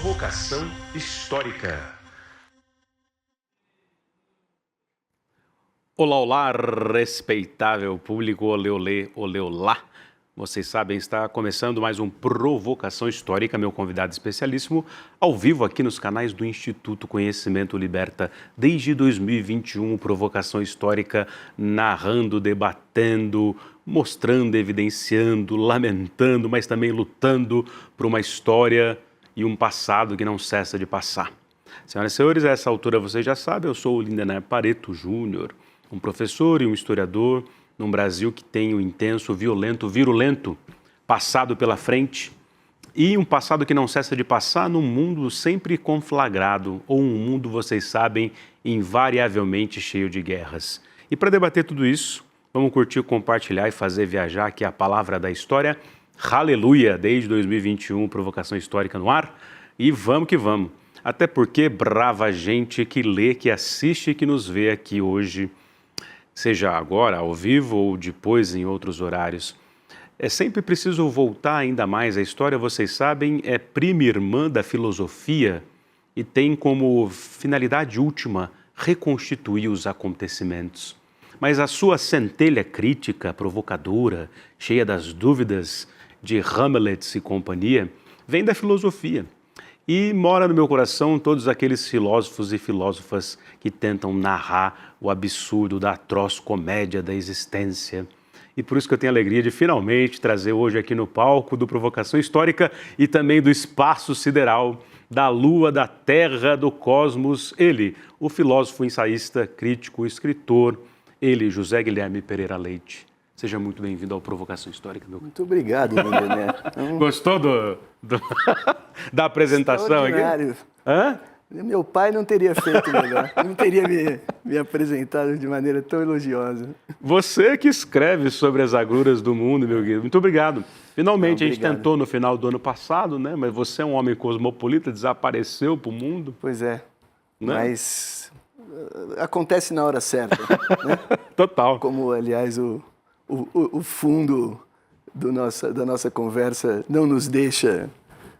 Provocação histórica. Olá, olá, respeitável público, olê, olê, olê, olá. Vocês sabem, está começando mais um Provocação Histórica, meu convidado especialíssimo, ao vivo aqui nos canais do Instituto Conhecimento Liberta, desde 2021, Provocação Histórica, narrando, debatendo, mostrando, evidenciando, lamentando, mas também lutando por uma história e um passado que não cessa de passar. Senhoras e senhores, a essa altura vocês já sabem, eu sou o Lindené Pareto Júnior, um professor e um historiador num Brasil que tem um intenso, violento, virulento passado pela frente e um passado que não cessa de passar num mundo sempre conflagrado, ou um mundo, vocês sabem, invariavelmente cheio de guerras. E para debater tudo isso, vamos curtir, compartilhar e fazer viajar aqui a palavra da história. Aleluia! Desde 2021, Provocação Histórica no ar. E vamos que vamos. Até porque brava gente que lê, que assiste e que nos vê aqui hoje, seja agora, ao vivo ou depois em outros horários. É sempre preciso voltar ainda mais. A história, vocês sabem, é prima irmã da filosofia e tem como finalidade última reconstituir os acontecimentos. Mas a sua centelha crítica, provocadora, cheia das dúvidas de Hamlet e companhia, vem da filosofia. E mora no meu coração todos aqueles filósofos e filósofas que tentam narrar o absurdo da atroz comédia da existência. E por isso que eu tenho a alegria de finalmente trazer hoje aqui no palco do Provocação Histórica e também do Espaço Sideral, da Lua, da Terra, do Cosmos, ele, o filósofo, ensaísta, crítico, escritor, ele, José Guilherme Pereira Leite. Seja muito bem-vindo ao Provocação Histórica, meu. Muito obrigado, Lindené. Gostou da apresentação aqui? Hã? Meu pai não teria feito melhor, não teria me apresentado de maneira tão elogiosa. Você que escreve sobre as agruras do mundo, meu querido. Muito obrigado. Finalmente, a gente tentou no final do ano passado, né? Mas você é um homem cosmopolita, desapareceu para o mundo. Pois é, né? Mas acontece na hora certa. Né? Total. Como, aliás, o fundo da nossa conversa não nos deixa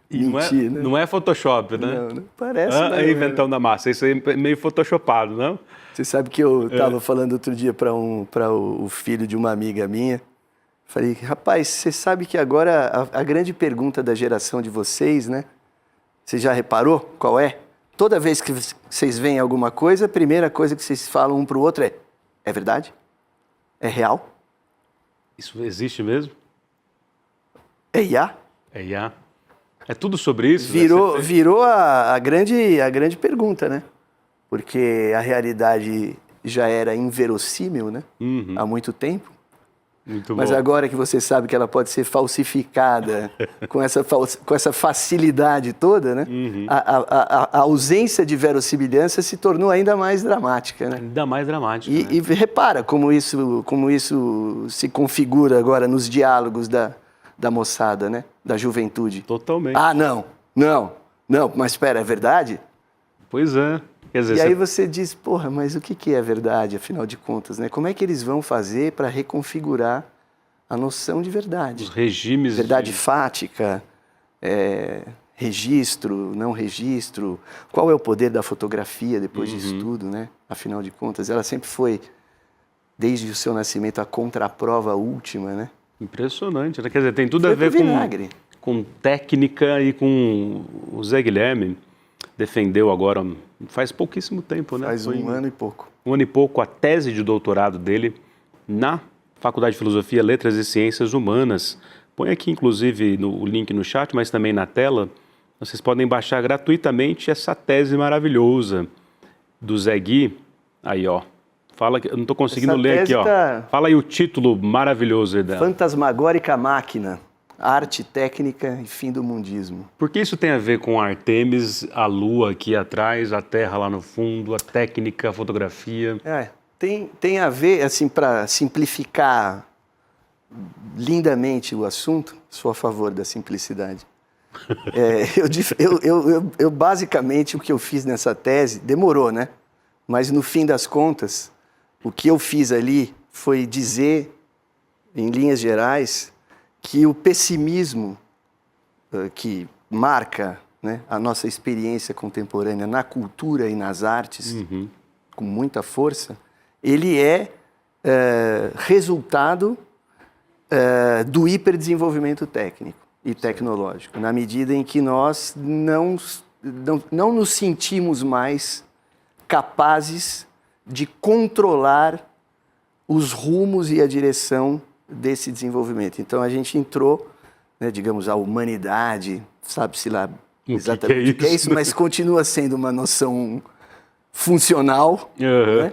mentir, né? Não é Photoshop, né? Não parece. É inventão da massa. Isso aí é meio photoshopado, não? Você sabe que eu estava falando outro dia para o filho de uma amiga minha. Falei, rapaz, você sabe que agora a grande pergunta da geração de vocês, né? Você já reparou qual é? Toda vez que vocês veem alguma coisa, a primeira coisa que vocês falam um para o outro é verdade? É real? Isso existe mesmo? É IA? É IA. É tudo sobre isso? Virou a grande pergunta, né? Porque a realidade já era inverossímil, né? Uhum. Há muito tempo. Muito Mas bom. agora que você sabe que ela pode ser falsificada com essa facilidade toda, né? Uhum. A ausência de verossimilhança se tornou ainda mais dramática, né? Ainda mais dramático. E repara como isso se configura agora nos diálogos da moçada, né? Da juventude. Totalmente. Ah, não, mas espera, é verdade? Pois é. Quer dizer, E aí você diz, porra, mas o que é verdade, afinal de contas, né? Como é que eles vão fazer para reconfigurar a noção de verdade? Os regimes... Verdade fática, registro, não registro. Qual é o poder da fotografia depois disso tudo, né? Afinal de contas, ela sempre foi, desde o seu nascimento, a contraprova última, né? Impressionante, né? Quer dizer, tem tudo a ver com técnica e com... O Zé Guilherme defendeu agora, faz pouquíssimo tempo, né? Faz um ano e pouco. Um ano e pouco, a tese de doutorado dele na Faculdade de Filosofia, Letras e Ciências Humanas. Põe aqui, inclusive, o link no chat, mas também na tela. Vocês podem baixar gratuitamente essa tese maravilhosa do Zé Gui. Aí, ó. Fala que eu não estou conseguindo ler aqui, ó. Fala aí o título maravilhoso dela. Fantasmagórica Máquina. Arte, técnica e fim do mundismo. Por que isso tem a ver com Artemis, a lua aqui atrás, a terra lá no fundo, a técnica, a fotografia? Tem a ver, assim, para simplificar lindamente o assunto, sou a favor da simplicidade. Eu basicamente, o que eu fiz nessa tese, demorou, né? Mas no fim das contas, o que eu fiz ali foi dizer, em linhas gerais, que o pessimismo que marca né, a nossa experiência contemporânea na cultura e nas artes, com muita força, ele é resultado do hiperdesenvolvimento técnico e tecnológico, na medida em que nós não nos sentimos mais capazes de controlar os rumos e a direção desse desenvolvimento. Então, a gente entrou, né, digamos, a humanidade, sabe-se lá exatamente o que é isso, mas continua sendo uma noção funcional. Né?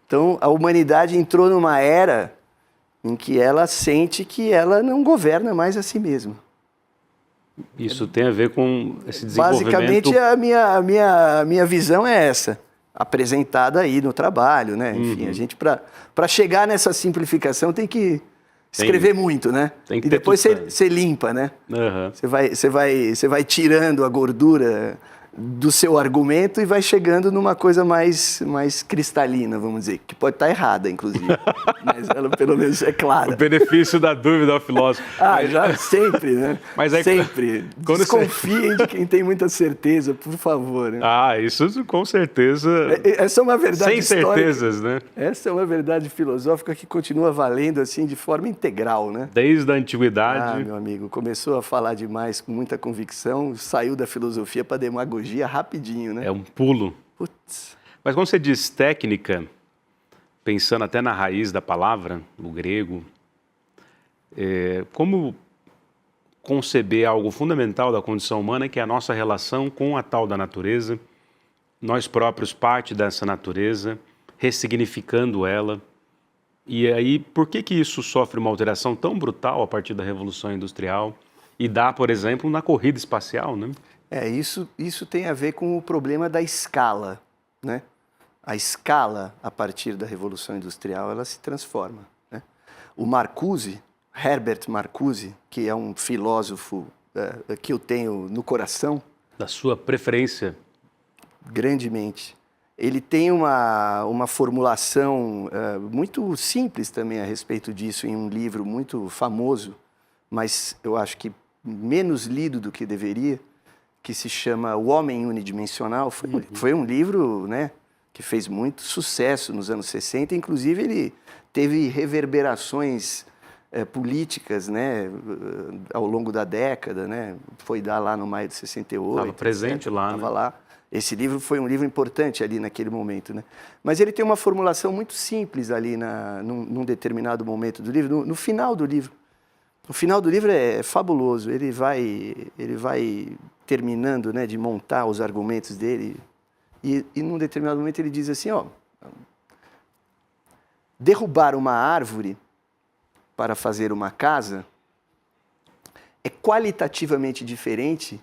Então, a humanidade entrou numa era em que ela sente que ela não governa mais a si mesma. Isso tem a ver com esse desenvolvimento... Basicamente, a minha visão é essa, apresentada aí no trabalho, né? Enfim, a gente, para chegar nessa simplificação, tem que escrever muito, né? Tem que e depois você limpa, né? Você vai tirando a gordura do seu argumento e vai chegando numa coisa mais cristalina, vamos dizer, que pode estar errada, inclusive, mas ela pelo menos é clara. O benefício da dúvida ao filósofo. Já sempre, né? Mas aí, sempre. Desconfiem de quem tem muita certeza, por favor. Né? Isso com certeza. Essa é uma verdade sem histórica. certezas, né? Essa é uma verdade filosófica que continua valendo assim de forma integral, né? Desde a antiguidade. Meu amigo, começou a falar demais com muita convicção, saiu da filosofia para demagogia rapidinho, né? É um pulo. Putz. Mas quando você diz técnica, pensando até na raiz da palavra, no grego, como conceber algo fundamental da condição humana, que é a nossa relação com a tal da natureza, nós próprios parte dessa natureza, ressignificando ela. E aí, por que isso sofre uma alteração tão brutal a partir da Revolução Industrial e dá, por exemplo, na corrida espacial, né? Isso tem a ver com o problema da escala, né? A escala, a partir da Revolução Industrial, ela se transforma, né? O Marcuse, Herbert Marcuse, que é um filósofo que eu tenho no coração... Da sua preferência? Grandemente. Ele tem uma formulação muito simples também a respeito disso, em um livro muito famoso, mas eu acho que menos lido do que deveria, que se chama O Homem Unidimensional. Foi um livro, né, que fez muito sucesso nos anos 60, inclusive ele teve reverberações políticas, né, ao longo da década, né, foi dar lá no maio de 68. Estava presente lá, Estava lá. Esse livro foi um livro importante ali naquele momento, né? Mas ele tem uma formulação muito simples ali num determinado momento do livro, no final do livro. O final do livro é fabuloso, ele vai terminando, né, de montar os argumentos dele e num determinado momento ele diz assim, derrubar uma árvore para fazer uma casa é qualitativamente diferente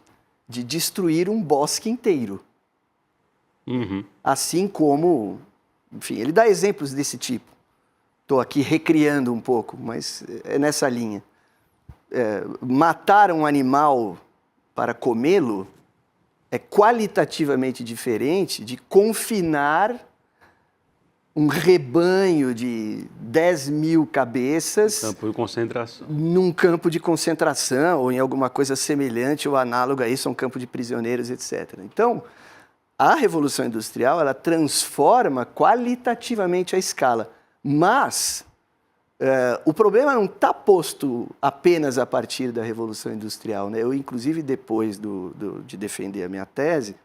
de destruir um bosque inteiro. Assim como, enfim, ele dá exemplos desse tipo. Estou aqui recriando um pouco, mas é nessa linha. Matar um animal para comê-lo é qualitativamente diferente de confinar um rebanho de 10 mil cabeças campo de concentração. Num campo de concentração ou em alguma coisa semelhante ou análoga a isso, um campo de prisioneiros, etc. Então, a Revolução Industrial, ela transforma qualitativamente a escala, mas o problema não está posto apenas a partir da Revolução Industrial, né? Eu, inclusive, depois de defender a minha tese,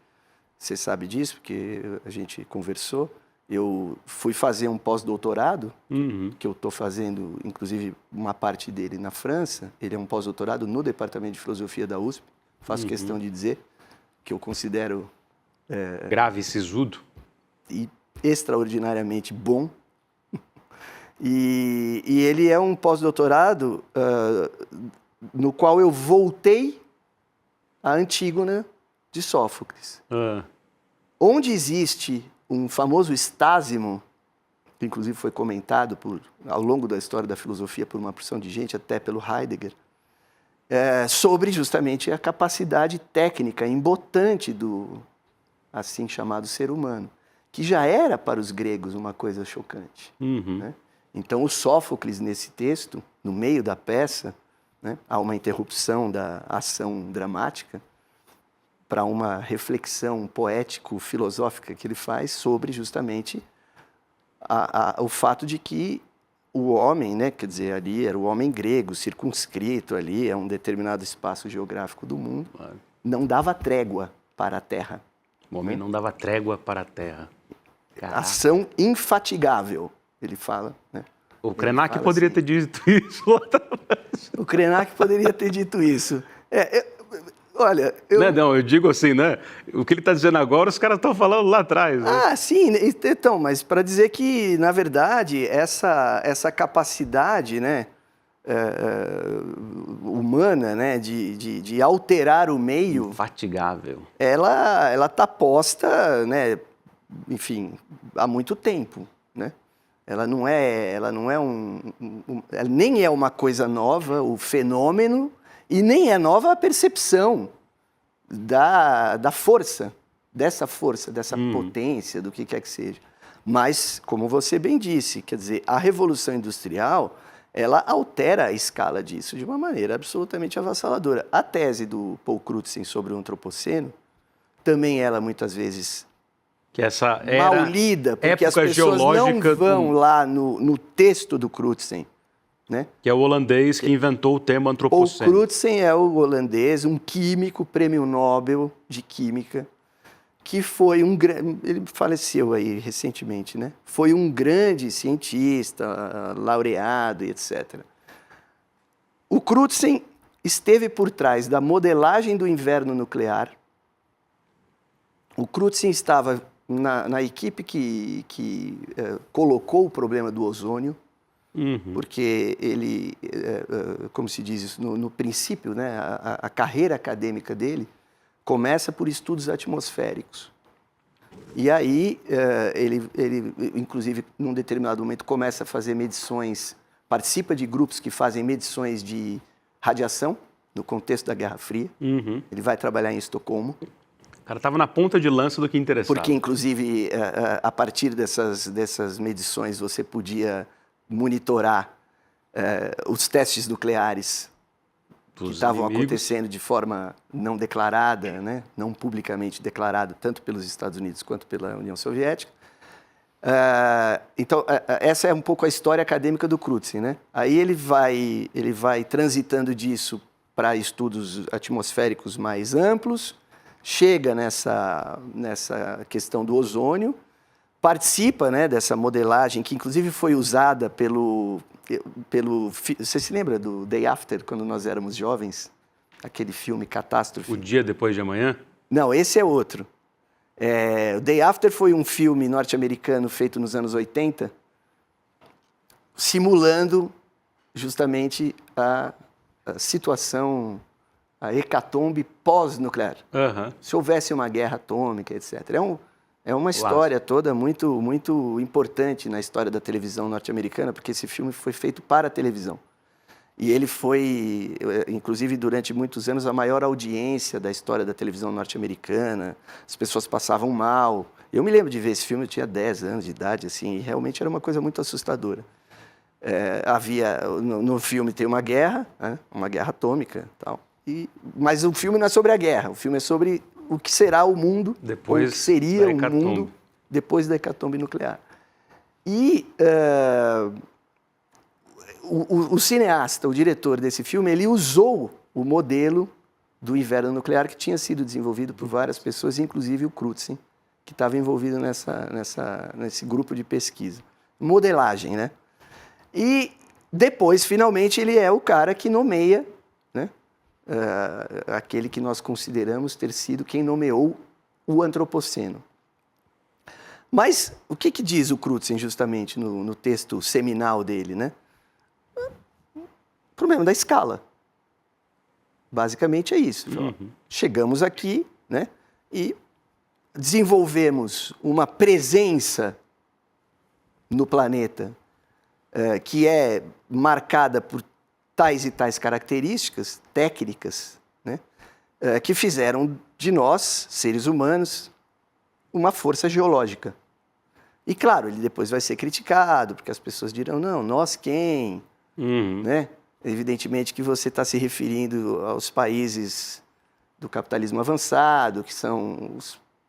você sabe disso, porque a gente conversou, eu fui fazer um pós-doutorado, que eu estou fazendo, inclusive, uma parte dele na França. Ele é um pós-doutorado no Departamento de Filosofia da USP. Faço questão de dizer que eu considero... grave, sisudo. E extraordinariamente bom. E ele é um pós-doutorado no qual eu voltei à Antígona de Sófocles. Onde existe um famoso Stásimo, que inclusive foi comentado ao longo da história da filosofia por uma porção de gente, até pelo Heidegger, sobre justamente a capacidade técnica embotante do assim chamado ser humano, que já era para os gregos uma coisa chocante. Né? Então, o Sófocles, nesse texto, no meio da peça, né, há uma interrupção da ação dramática, para uma reflexão poético-filosófica que ele faz sobre justamente o fato de que o homem, né, quer dizer, ali era o homem grego, circunscrito ali a um determinado espaço geográfico do mundo, não dava trégua para a terra. O homem não dava trégua para a terra. Caraca. Ação infatigável, ele fala, né? O Krenak poderia ter dito isso lá atrás. O Krenak poderia ter dito isso. Olha, Não, eu digo assim, né? O que ele está dizendo agora, os caras estão falando lá atrás. Né? Ah, sim, então, mas para dizer que, na verdade, essa capacidade, né, humana, né, de alterar o meio... Infatigável. Ela está posta, né, enfim, há muito tempo, né? Ela nem é uma coisa nova, o fenômeno, e nem é nova a percepção da força, dessa potência, do que quer que seja. Mas, como você bem disse, quer dizer, a Revolução Industrial, ela altera a escala disso de uma maneira absolutamente avassaladora. A tese do Paul Crutzen sobre o antropoceno, também ela muitas vezes que essa era mal lida, porque as pessoas geológica não vão lá no texto do Crutzen, né? Que é o holandês que inventou o termo antropoceno. O Crutzen é o holandês, um químico, prêmio Nobel de Química, que foi ele faleceu aí recentemente, né? Foi um grande cientista, laureado e etc. O Crutzen esteve por trás da modelagem do inverno nuclear. O Crutzen estava na equipe que colocou o problema do ozônio, porque ele, como se diz isso, no princípio, né, a carreira acadêmica dele começa por estudos atmosféricos. E aí, ele, inclusive, num determinado momento, começa a fazer medições, participa de grupos que fazem medições de radiação, no contexto da Guerra Fria. Ele vai trabalhar em Estocolmo. O cara estava na ponta de lança do que interessava. Porque, inclusive, a partir dessas medições, você podia monitorar os testes nucleares que estavam acontecendo de forma não declarada, né? Não publicamente declarada, tanto pelos Estados Unidos quanto pela União Soviética. Então, essa é um pouco a história acadêmica do Crutzen, né? Aí ele vai transitando disso para estudos atmosféricos mais amplos, chega nessa questão do ozônio, participa, né, dessa modelagem, que inclusive foi usada pelo... Você se lembra do Day After, quando nós éramos jovens? Aquele filme Catástrofe? O Dia Depois de Amanhã? Não, esse é outro. O Day After foi um filme norte-americano feito nos anos 80, simulando justamente a situação, a hecatombe pós-nuclear. Se houvesse uma guerra atômica, etc. É uma história toda muito, muito importante na história da televisão norte-americana, porque esse filme foi feito para a televisão. E ele foi, inclusive, durante muitos anos, a maior audiência da história da televisão norte-americana. As pessoas passavam mal. Eu me lembro de ver esse filme, eu tinha 10 anos de idade, assim, e realmente era uma coisa muito assustadora. No filme tem uma guerra, né, uma guerra atômica e tal. Mas o filme não é sobre a guerra, o filme é sobre o que será o mundo, ou o que seria o mundo depois da hecatombe nuclear. E o cineasta, o diretor desse filme, ele usou o modelo do inverno nuclear que tinha sido desenvolvido por várias pessoas, inclusive o Crutzen, que estava envolvido nesse grupo de pesquisa. Modelagem, né? E depois, finalmente, ele é o cara que nomeia, né, aquele que nós consideramos ter sido quem nomeou o antropoceno. Mas o que diz o Crutzen justamente no texto seminal dele, né? O problema da escala. Basicamente é isso. Chegamos aqui, né, e desenvolvemos uma presença no planeta que é marcada por tais e tais características técnicas, né, que fizeram de nós, seres humanos, uma força geológica. E, claro, ele depois vai ser criticado, porque as pessoas dirão, não, nós quem? Né? Evidentemente que você está se referindo aos países do capitalismo avançado, que são,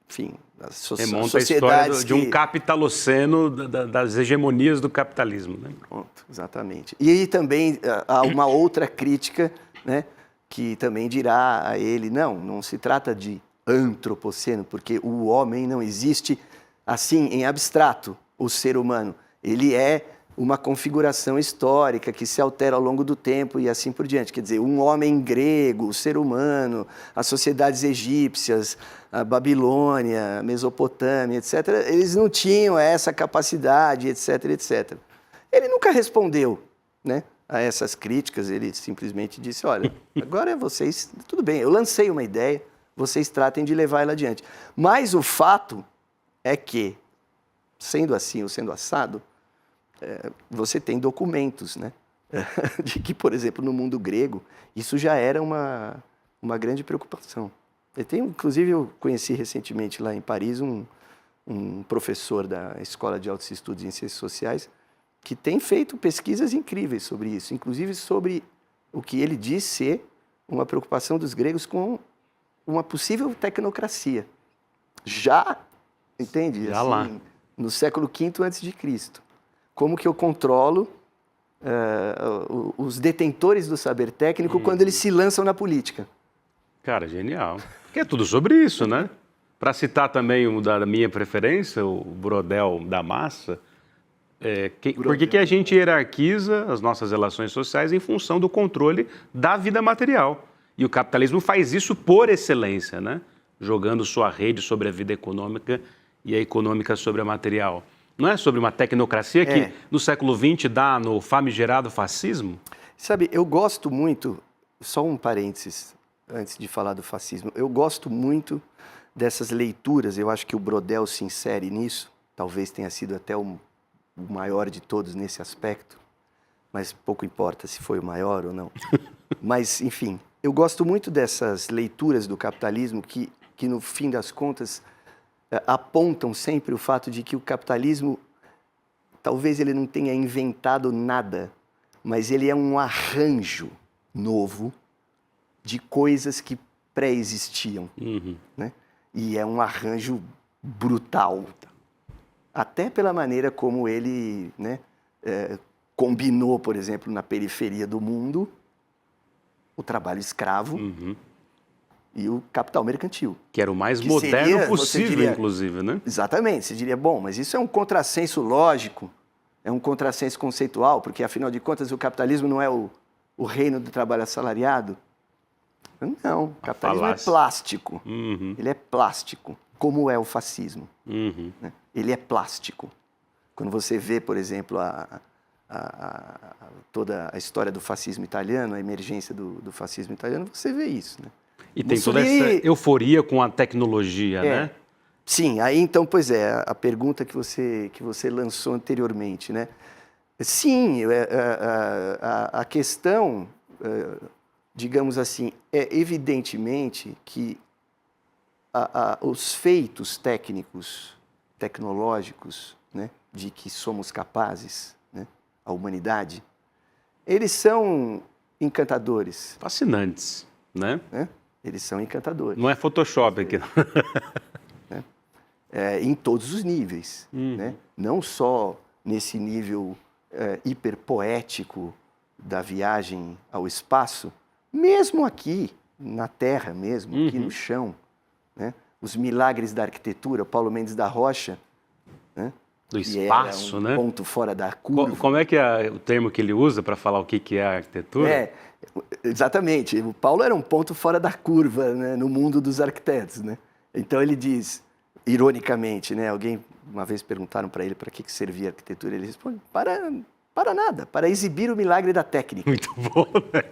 enfim, as Remonta sociedades a história de um capitaloceno das hegemonias do capitalismo, né? Pronto, exatamente. E aí também há uma outra crítica, né, que também dirá a ele, não se trata de antropoceno, porque o homem não existe assim, em abstrato, o ser humano. Ele é uma configuração histórica que se altera ao longo do tempo e assim por diante. Quer dizer, um homem grego, o ser humano, as sociedades egípcias, a Babilônia, a Mesopotâmia, etc., eles não tinham essa capacidade, etc., etc. Ele nunca respondeu, né, a essas críticas, ele simplesmente disse, olha, agora vocês, tudo bem, eu lancei uma ideia, vocês tratem de levar ela adiante. Mas o fato é que, sendo assim ou sendo assado, você tem documentos, né? De que, por exemplo, no mundo grego, isso já era uma grande preocupação. Inclusive, eu conheci recentemente lá em Paris um professor da Escola de Altos Estudos em Ciências Sociais que tem feito pesquisas incríveis sobre isso, inclusive sobre o que ele diz ser uma preocupação dos gregos com uma possível tecnocracia. Já, entende? Já lá. No século V a.C. Como que eu controlo os detentores do saber técnico quando eles se lançam na política? Cara, genial. Porque é tudo sobre isso, né? Para citar também um da minha preferência, o Brodel da Massa, por que a gente hierarquiza as nossas relações sociais em função do controle da vida material? E o capitalismo faz isso por excelência, né? Jogando sua rede sobre a vida econômica e a econômica sobre a material. Não é sobre uma tecnocracia que no século XX dá no famigerado fascismo? Sabe, eu gosto muito, só um parênteses antes de falar do fascismo, eu gosto muito dessas leituras, eu acho que o Brodel se insere nisso, talvez tenha sido até o maior de todos nesse aspecto, mas pouco importa se foi o maior ou não. Mas, enfim, eu gosto muito dessas leituras do capitalismo que no fim das contas, apontam sempre o fato de que o capitalismo, talvez ele não tenha inventado nada, mas ele é um arranjo novo de coisas que pré-existiam. Né? E é um arranjo brutal. Até pela maneira como ele, né, combinou, por exemplo, na periferia do mundo, o trabalho escravo e o capital mercantil. Que era o mais moderno possível, inclusive, né? Exatamente. Você diria, bom, mas isso é um contrassenso lógico, é um contrassenso conceitual, porque, afinal de contas, o capitalismo não é o reino do trabalho assalariado? Não, o capitalismo é plástico. Ele é plástico, como é o fascismo. Né? Ele é plástico. Quando você vê, por exemplo, toda a história do fascismo italiano, a emergência do fascismo italiano, você vê isso, né? E tem toda essa euforia com a tecnologia, né? Sim, aí então, pois é, a pergunta que você lançou anteriormente, né? Sim, a questão, digamos assim, é evidentemente que os feitos técnicos, tecnológicos, né, de que somos capazes, né, a humanidade, eles são encantadores. Fascinantes, né? Eles são encantadores. Não é Photoshop aqui. Em todos os níveis. Né? Não só nesse nível hiperpoético da viagem ao espaço, mesmo aqui, na Terra mesmo, aqui no chão. Né? Os milagres da arquitetura, Paulo Mendes da Rocha, né? Do espaço, né? Ponto fora da curva. Como é que é o termo que ele usa para falar o que é a arquitetura? Exatamente. O Paulo era um ponto fora da curva, né, no mundo dos arquitetos, né? Então ele diz, ironicamente, né, uma vez perguntaram para ele para que servia a arquitetura, ele responde, para nada, para exibir o milagre da técnica. Muito bom, né?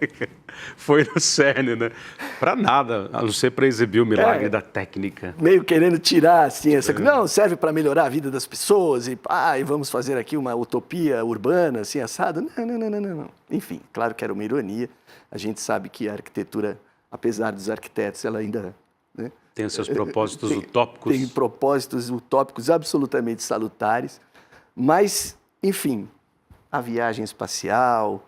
Foi no cerne, né? Para nada, a não ser para exibir o milagre da técnica. Meio querendo tirar, assim, não, serve para melhorar a vida das pessoas e vamos fazer aqui uma utopia urbana, assim, assado. Não. Enfim, claro que era uma ironia. A gente sabe que a arquitetura, apesar dos arquitetos, ela ainda... Né, tem os seus propósitos utópicos. Tem propósitos utópicos absolutamente salutares. Mas, enfim, a viagem espacial,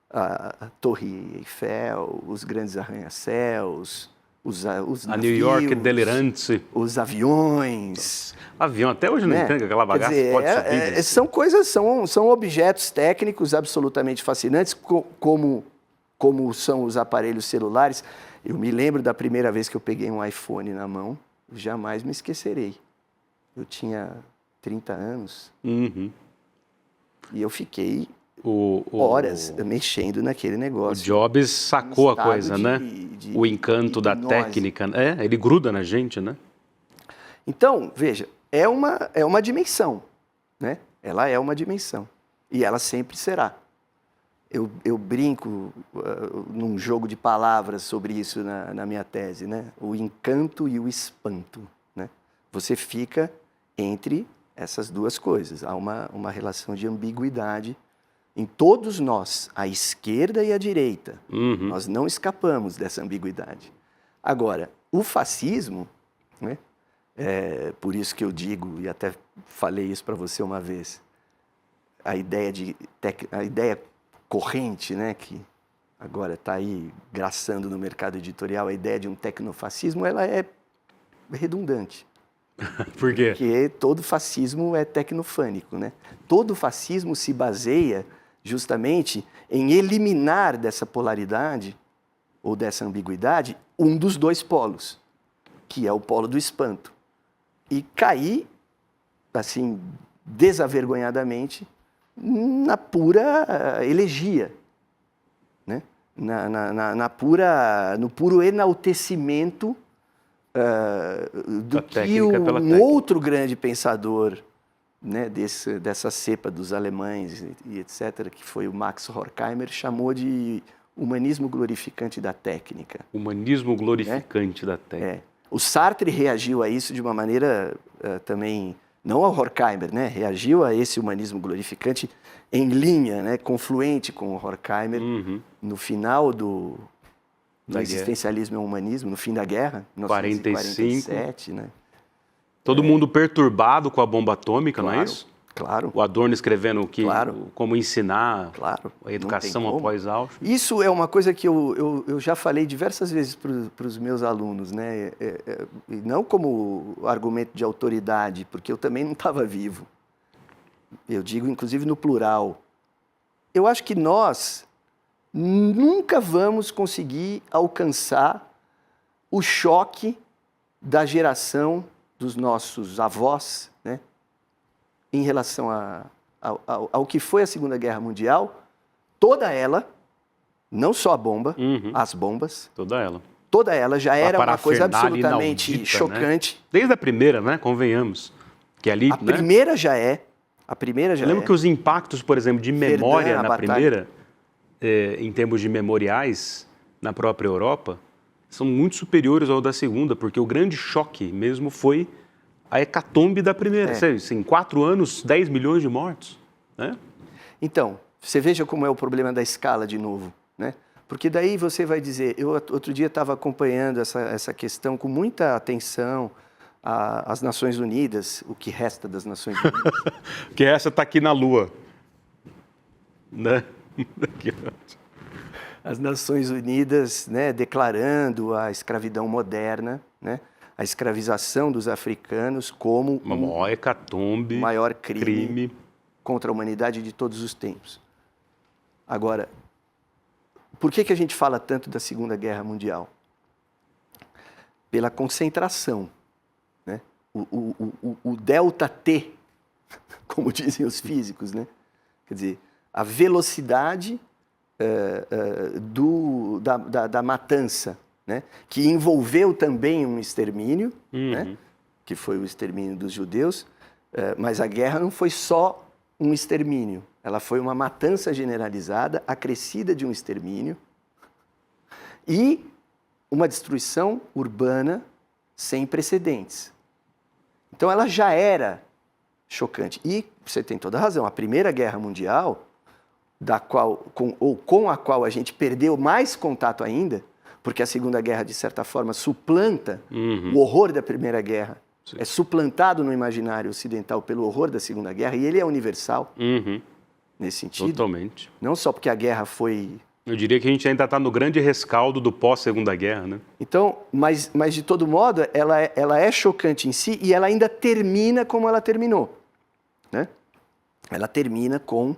a Torre Eiffel, os grandes arranha-céus, os A navios, New York delirante. os aviões. Avião, até hoje não Né? entende que aquela Quer bagaça dizer, pode subir. Descer. são coisas, são objetos técnicos absolutamente fascinantes, como são os aparelhos celulares. Eu me lembro da primeira vez que eu peguei um iPhone na mão, jamais me esquecerei. Eu tinha 30 anos Uhum. e eu fiquei O horas mexendo naquele O negócio. Jobs sacou a estado coisa, né? de O encanto da hipnose. técnica. Ele gruda na gente, né? Então, veja, é uma dimensão, né? Ela é uma dimensão e ela sempre será. Eu brinco num jogo de palavras sobre isso na minha tese, né? O encanto e o espanto, né? Você fica entre essas duas coisas. Há uma relação de ambiguidade em todos nós, à esquerda e à direita. Uhum. Nós não escapamos dessa ambiguidade. Agora, o fascismo, né? Por isso que eu digo, e até falei isso para você uma vez, a ideia corrente, né, que agora está aí graçando no mercado editorial, a ideia de um tecnofascismo, ela é redundante. Por quê? Porque todo fascismo é tecnofânico, né? Todo fascismo se baseia justamente em eliminar dessa polaridade ou dessa ambiguidade um dos dois polos, que é o polo do espanto, e cair, assim, desavergonhadamente, na pura elegia, né? No puro enaltecimento do Da que técnica pela um técnica. outro grande pensador, né, dessa cepa dos alemães e etc., que foi o Max Horkheimer, chamou de humanismo glorificante da técnica. Humanismo glorificante da técnica. O Sartre reagiu a isso de uma maneira também, não ao Horkheimer, né? Reagiu a esse humanismo glorificante em linha, né? Confluente com o Horkheimer, no final do existencialismo e o humanismo, no fim da guerra, 1947, né? Todo mundo perturbado com a bomba atômica, Claro, não é isso? Claro. O Adorno escrevendo Claro. como ensinar Claro, a educação não tem como. após Auschwitz. Isso é uma coisa que eu já falei diversas vezes para os meus alunos, né? E não como argumento de autoridade, porque eu também não estava vivo. Eu digo, inclusive, no plural. Eu acho que nós nunca vamos conseguir alcançar o choque da geração dos nossos avós, né? Em relação ao que foi a Segunda Guerra Mundial, toda ela, não só a bomba, as bombas, Toda ela já era uma coisa parafernália absolutamente inaudita, chocante. Né? Desde a primeira, né? Convenhamos. Que ali, A primeira já é. Eu lembro que os impactos, por exemplo, de memória na primeira, em termos de memoriais, na própria Europa, são muito superiores ao da segunda, porque o grande choque mesmo foi a hecatombe da primeira. Em 4 anos, 10 milhões de mortos. Né? Então, você veja como é o problema da escala de novo, né? Porque daí você vai dizer, eu outro dia estava acompanhando essa questão com muita atenção, as Nações Unidas, o que resta das Nações Unidas. Que essa está aqui na Lua. Né? As Nações Unidas, né, declarando a escravidão moderna, né, a escravização dos africanos como uma maior hecatombe, maior crime contra a humanidade de todos os tempos. Agora, por que a gente fala tanto da Segunda Guerra Mundial? Pela concentração, né? O delta T, como dizem os físicos, né? Quer dizer, a velocidade da matança, né? Que envolveu também um extermínio, né? Que foi o extermínio dos judeus, mas a guerra não foi só um extermínio, ela foi uma matança generalizada, acrescida de um extermínio e uma destruição urbana sem precedentes. Então ela já era chocante. E você tem toda a razão, a Primeira Guerra Mundial, com a qual a gente perdeu mais contato ainda, porque a Segunda Guerra, de certa forma, suplanta o horror da Primeira Guerra. Sim. É suplantado no imaginário ocidental pelo horror da Segunda Guerra, e ele é universal nesse sentido. Totalmente. Não só porque a guerra foi Eu diria que a gente ainda está no grande rescaldo do pós-Segunda Guerra, né? Então, mas de todo modo, ela é chocante em si e ela ainda termina como ela terminou, né? Ela termina com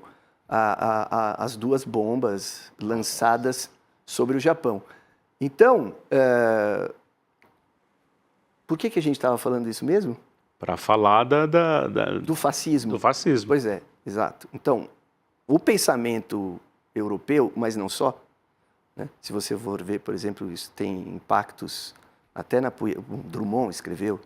as duas bombas lançadas sobre o Japão. Então, por que a gente estava falando isso mesmo? Para falar do fascismo. Do fascismo. Pois é, exato. Então, o pensamento europeu, mas não só, né? Se você for ver, por exemplo, isso tem impactos até o Drummond escreveu.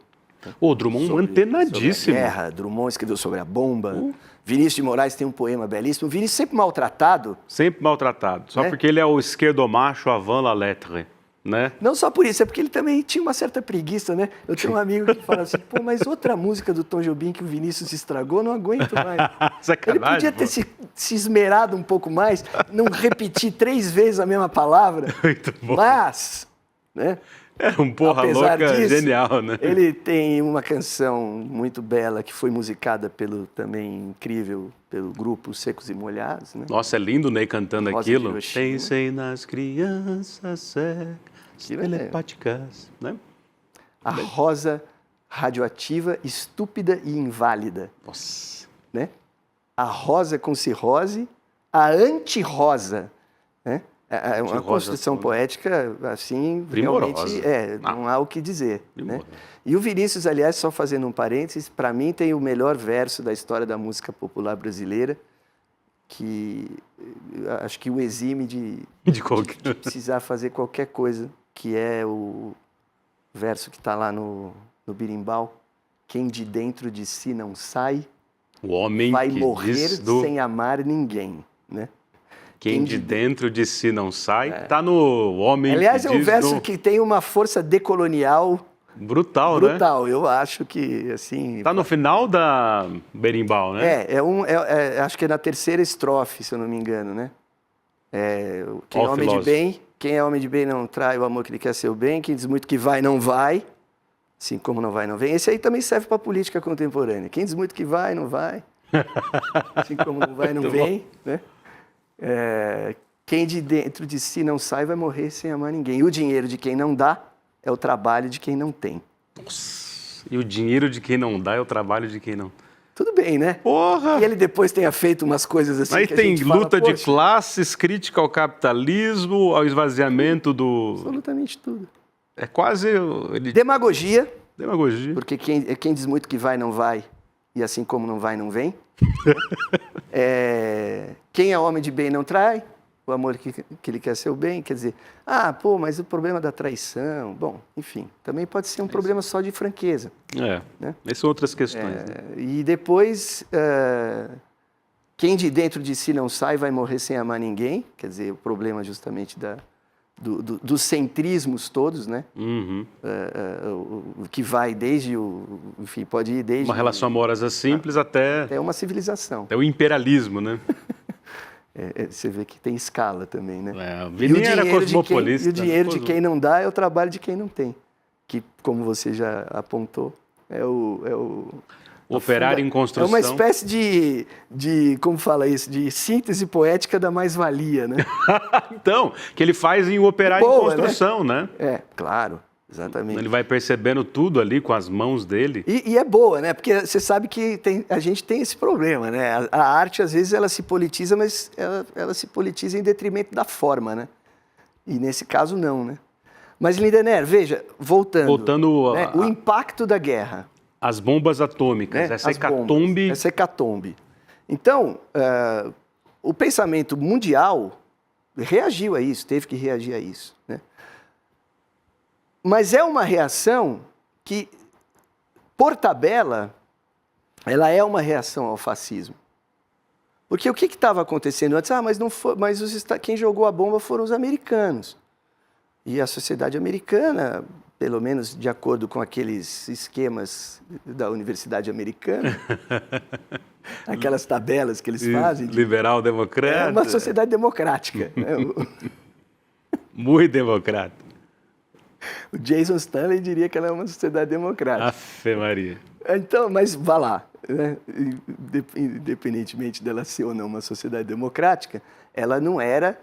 O Drummond antenadíssimo. Sobre a guerra, Drummond escreveu sobre a bomba. Vinícius de Moraes tem um poema belíssimo. O Vinícius sempre maltratado. Sempre maltratado. Só porque ele é o esquerdomacho avant la lettre, né? Não só por isso, é porque ele também tinha uma certa preguiça, né? Eu tenho um amigo que fala assim, pô, mas outra música do Tom Jobim que o Vinícius estragou, não aguento mais. Sacanagem, ele podia ter se esmerado um pouco mais, não repetir 3 vezes a mesma palavra. Muito bom. Mas, né? Era um porra apesar louca disso, genial, né? Ele tem uma canção muito bela que foi musicada também incrível pelo grupo Secos e Molhados, né? Nossa, é lindo o Ney cantando Rosa aquilo. de Hiroshima. Pensei nas crianças secas, telepáticas, né? A rosa radioativa, estúpida e inválida. Nossa. Né? A rosa com cirrose, a anti-rosa, né? É uma construção poética, assim, primorosa. Realmente, não há o que dizer. Né? E o Vinícius, aliás, só fazendo um parênteses, para mim tem o melhor verso da história da música popular brasileira, que acho que o exime de precisar fazer qualquer coisa, que é o verso que está lá no birimbau. Quem de dentro de si não sai, o homem vai que morrer sem amar ninguém, né? Quem de dentro de si não sai, está no homem. Aliás, que é um verso que tem uma força decolonial brutal, né? Brutal, eu acho que, assim... Está no final da berimbau, né? Acho que é na terceira estrofe, se eu não me engano, né? Quem é homem de bem não trai o amor que ele quer ser o bem, quem diz muito que vai, não vai, assim como não vai, não vem. Esse aí também serve para a política contemporânea. Quem diz muito que vai, não vai, assim como não vai, não vem, né? Quem de dentro de si não sai vai morrer sem amar ninguém. E o dinheiro de quem não dá é o trabalho de quem não tem. Nossa. E o dinheiro de quem não dá é o trabalho de quem não... Tudo bem, né? Porra! E ele depois tenha feito umas coisas assim. Aí que tem a gente fala, luta de classes, crítica ao capitalismo, ao esvaziamento do... Absolutamente tudo. É quase... Demagogia. Demagogia. Porque quem diz muito que vai, não vai. E assim como não vai, não vem. Quem é homem de bem não trai o amor que ele quer ser o bem. Quer dizer, mas o problema da traição... Bom, enfim, também pode ser um problema só de franqueza. Né? Essas são outras questões. Né? E depois, quem de dentro de si não sai vai morrer sem amar ninguém. Quer dizer, o problema justamente dos centrismos todos, né? Uhum. O que vai desde enfim, pode ir desde... Uma relação amorosa simples até uma civilização. Até o imperialismo, né? Você vê que tem escala também, né? O Vininho era cosmopolista. E o dinheiro de quem não dá é o trabalho de quem não tem. Que, como você já apontou, é o operário em construção. É uma espécie de como fala isso, de síntese poética da mais-valia, né? Então, que ele faz em o operário em construção, né? Claro, exatamente. Ele vai percebendo tudo ali com as mãos dele. E é boa, né? Porque você sabe que a gente tem esse problema, né? A arte, às vezes, ela se politiza, mas ela se politiza em detrimento da forma, né? E nesse caso, não, né? Mas, Lindener, veja, voltando né? O impacto da guerra. As bombas atômicas, né? Essa hecatombe. Então, o pensamento mundial reagiu a isso, teve que reagir a isso, né? Mas é uma reação que, por tabela, ela é uma reação ao fascismo. Porque o que estava acontecendo antes? Quem jogou a bomba foram os americanos. E a sociedade americana, pelo menos de acordo com aqueles esquemas da Universidade Americana, aquelas tabelas que eles fazem. Liberal-democrata. É uma sociedade democrática. Né? Muito democrata. O Jason Stanley diria que ela é uma sociedade democrática. Afe Maria. Então, mas vá lá. Né? Independentemente dela ser ou não uma sociedade democrática, ela não era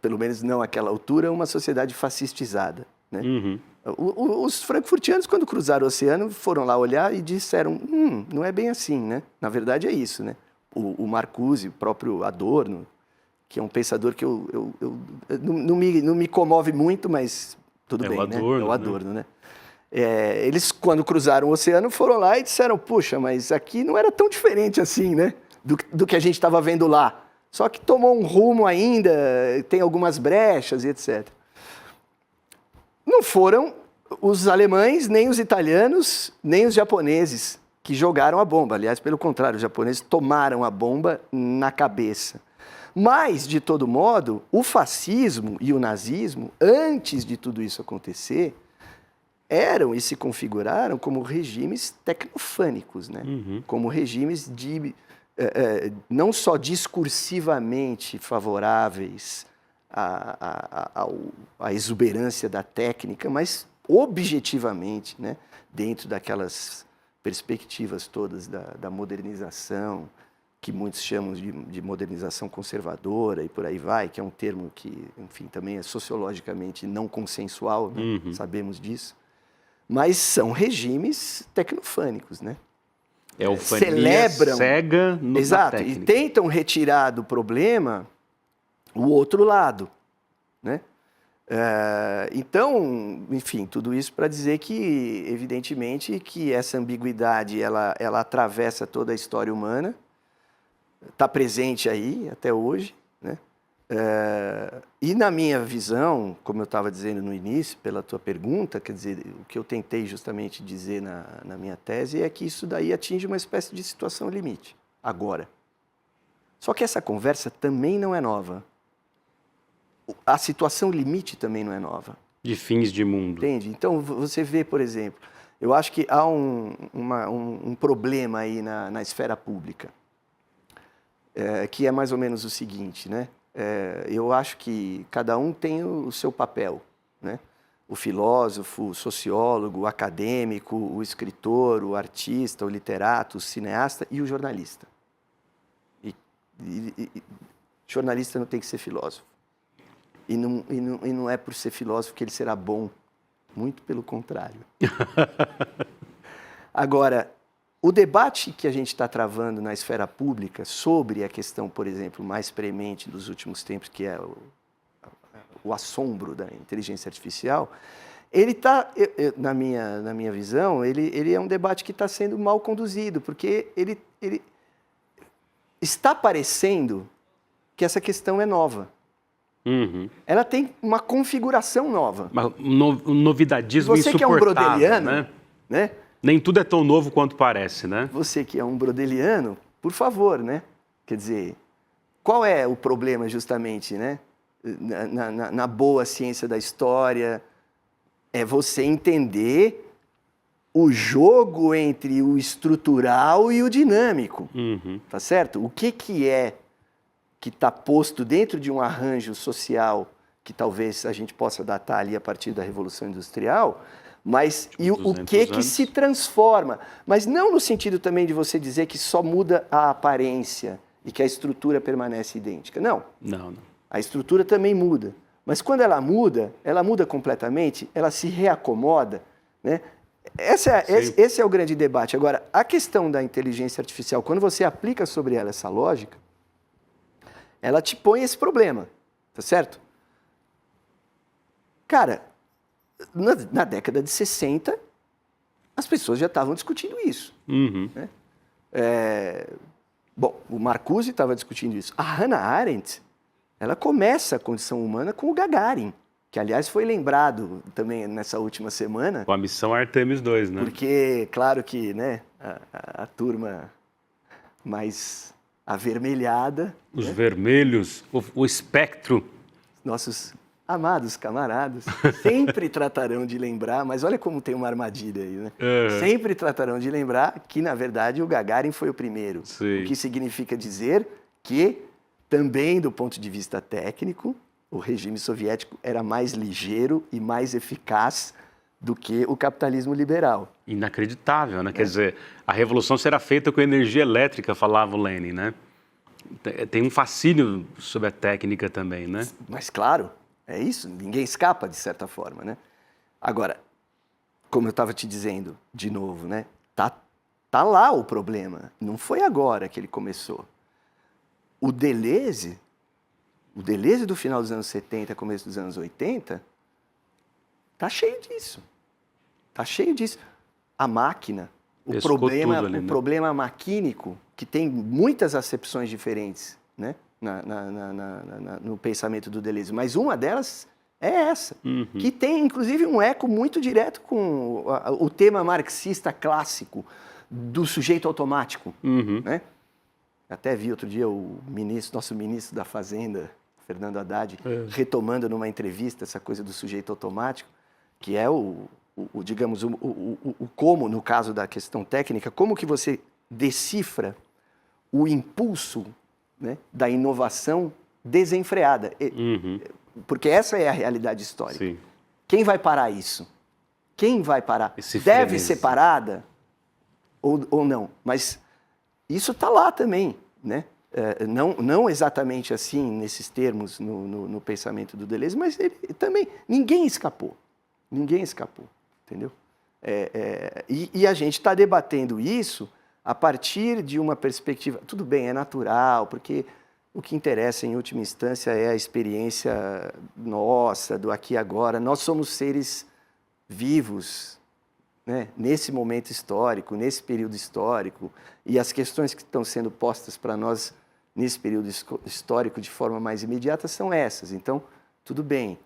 pelo menos não àquela altura, uma sociedade fascistizada, né? Uhum. Os frankfurtianos, quando cruzaram o oceano, foram lá olhar e disseram, não é bem assim, né? Na verdade é isso, né? O Marcuse, o próprio Adorno, que é um pensador que não me comove muito, mas tudo bem, né? É o Adorno, né? Eles, quando cruzaram o oceano, foram lá e disseram, puxa, mas aqui não era tão diferente assim, né? Do que a gente estava vendo lá. Só que tomou um rumo ainda, tem algumas brechas e etc. Não foram os alemães, nem os italianos, nem os japoneses que jogaram a bomba. Aliás, pelo contrário, os japoneses tomaram a bomba na cabeça. Mas, de todo modo, o fascismo e o nazismo, antes de tudo isso acontecer, eram e se configuraram como regimes tecnofânicos, né? Como regimes não só discursivamente favoráveis à exuberância da técnica, mas objetivamente, né? Dentro daquelas perspectivas todas da modernização, que muitos chamam de modernização conservadora e por aí vai, que é um termo que, enfim, também é sociologicamente não consensual, né? Sabemos disso. Mas são regimes tecnofânicos, né? Celebram, cega no exato, e tentam retirar do problema o outro lado, né? Então, enfim, tudo isso para dizer que, evidentemente, que essa ambiguidade ela atravessa toda a história humana, está presente aí até hoje, né? E na minha visão, como eu estava dizendo no início, pela tua pergunta, quer dizer, o que eu tentei justamente dizer na minha tese é que isso daí atinge uma espécie de situação limite, agora. Só que essa conversa também não é nova. A situação limite também não é nova. De fins de mundo. Entende? Então, você vê, por exemplo, eu acho que há um problema aí na esfera pública, que é mais ou menos o seguinte, né? Eu acho que cada um tem o seu papel, né? O filósofo, o sociólogo, o acadêmico, o escritor, o artista, o literato, o cineasta e o jornalista. Jornalista não tem que ser filósofo. E não é por ser filósofo que ele será bom. Muito pelo contrário. Agora, o debate que a gente está travando na esfera pública sobre a questão, por exemplo, mais premente dos últimos tempos, que é o assombro da inteligência artificial, ele está, na minha visão, ele é um debate que está sendo mal conduzido, porque ele está parecendo que essa questão é nova. Ela tem uma configuração nova. Um novidadismo você insuportável, que é um brodeliano, né? Nem tudo é tão novo quanto parece, né? Você que é um brodeliano, por favor, né? Quer dizer, qual é o problema justamente, né? Na boa ciência da história, é você entender o jogo entre o estrutural e o dinâmico, tá certo? O que é que está posto dentro de um arranjo social que talvez a gente possa datar ali a partir da Revolução Industrial, mas e o que se transforma? Mas não no sentido também de você dizer que só muda a aparência e que a estrutura permanece idêntica. Não. A estrutura também muda. Mas quando ela muda completamente, ela se reacomoda, né? Esse é o grande debate. Agora, a questão da inteligência artificial, quando você aplica sobre ela essa lógica, ela te põe esse problema, tá certo? Cara, na década de 60, as pessoas já estavam discutindo isso. Né? Bom, o Marcuse estava discutindo isso. A Hannah Arendt, ela começa a condição humana com o Gagarin, que, aliás, foi lembrado também nessa última semana. Com a missão Artemis II, né? Porque, claro que, né, a turma mais avermelhada... Os vermelhos, o espectro. Nossos amados camaradas sempre tratarão de lembrar, mas olha como tem uma armadilha aí, né? Sempre tratarão de lembrar que, na verdade, o Gagarin foi o primeiro. Sim. O que significa dizer que, também do ponto de vista técnico, o regime soviético era mais ligeiro e mais eficaz do que o capitalismo liberal. Inacreditável, né? Quer dizer, a revolução será feita com energia elétrica, falava o Lenin, né? tem um fascínio sobre a técnica também, né? Mas claro, é isso, ninguém escapa de certa forma, né? Agora, como eu estava te dizendo de novo, né? Tá lá o problema, não foi agora que ele começou. O Deleuze do final dos anos 70, começo dos anos 80, tá cheio disso. Tá cheio disso. A máquina, o problema maquínico, que tem muitas acepções diferentes, né? No pensamento do Deleuze, mas uma delas é essa, que tem inclusive um eco muito direto com o tema marxista clássico do sujeito automático, né? Até vi outro dia nosso ministro da Fazenda, Fernando Haddad, retomando numa entrevista essa coisa do sujeito automático, que é digamos, como, no caso da questão técnica, como que você decifra o impulso, né, da inovação desenfreada. Porque essa é a realidade histórica. Sim. Quem vai parar isso? Quem vai parar? Esse Deve frenesi. ser parada ou não? Mas isso está lá também, né? Não exatamente assim, nesses termos, no pensamento do Deleuze, mas ele também, ninguém escapou, entendeu? E a gente está debatendo isso a partir de uma perspectiva, tudo bem, é natural, porque o que interessa em última instância é a experiência nossa, do aqui e agora. Nós somos seres vivos, né, nesse momento histórico, nesse período histórico, e as questões que estão sendo postas para nós nesse período histórico de forma mais imediata são essas. Então, tudo bem.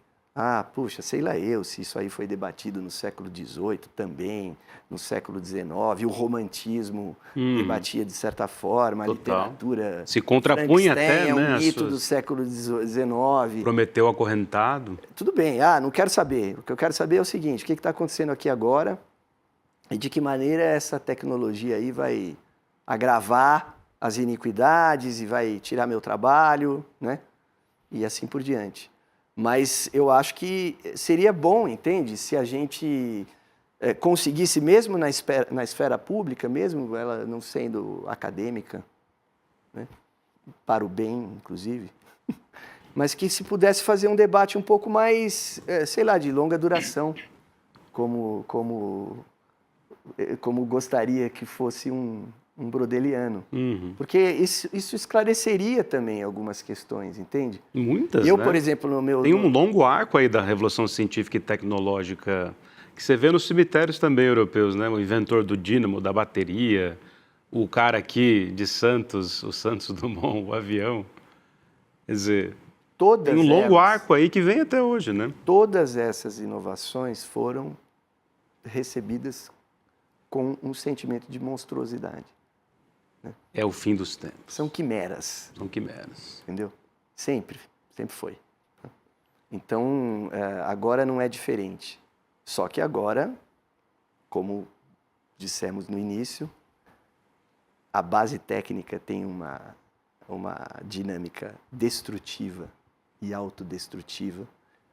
Puxa, sei lá se isso aí foi debatido no século XVIII também, no século XIX, o romantismo debatia de certa forma, a literatura... Se contrapunha até, é um né? mito do século XIX. Prometeu acorrentado. Tudo bem, não quero saber. O que eu quero saber é o seguinte, o que está acontecendo aqui agora e de que maneira essa tecnologia aí vai agravar as iniquidades e vai tirar meu trabalho, né? E assim por diante. Mas eu acho que seria bom, entende? Se a gente conseguisse, mesmo na esfera pública, mesmo ela não sendo acadêmica, né? Para o bem, inclusive, mas que se pudesse fazer um debate um pouco mais, sei lá, de longa duração, como gostaria que fosse um brodeliano. Porque isso esclareceria também algumas questões, entende? Muitas, né? Né? Por exemplo, no meu... Tem um longo arco aí da Revolução Científica e Tecnológica que você vê nos cemitérios também europeus, né? O inventor do dínamo, da bateria, o cara aqui de Santos, o Santos Dumont, o avião. Quer dizer, tem um longo arco aí que vem até hoje, né? Todas essas inovações foram recebidas com um sentimento de monstruosidade. É o fim dos tempos. São quimeras. Entendeu? Sempre foi. Então, agora não é diferente. Só que agora, como dissemos no início, a base técnica tem uma dinâmica destrutiva e autodestrutiva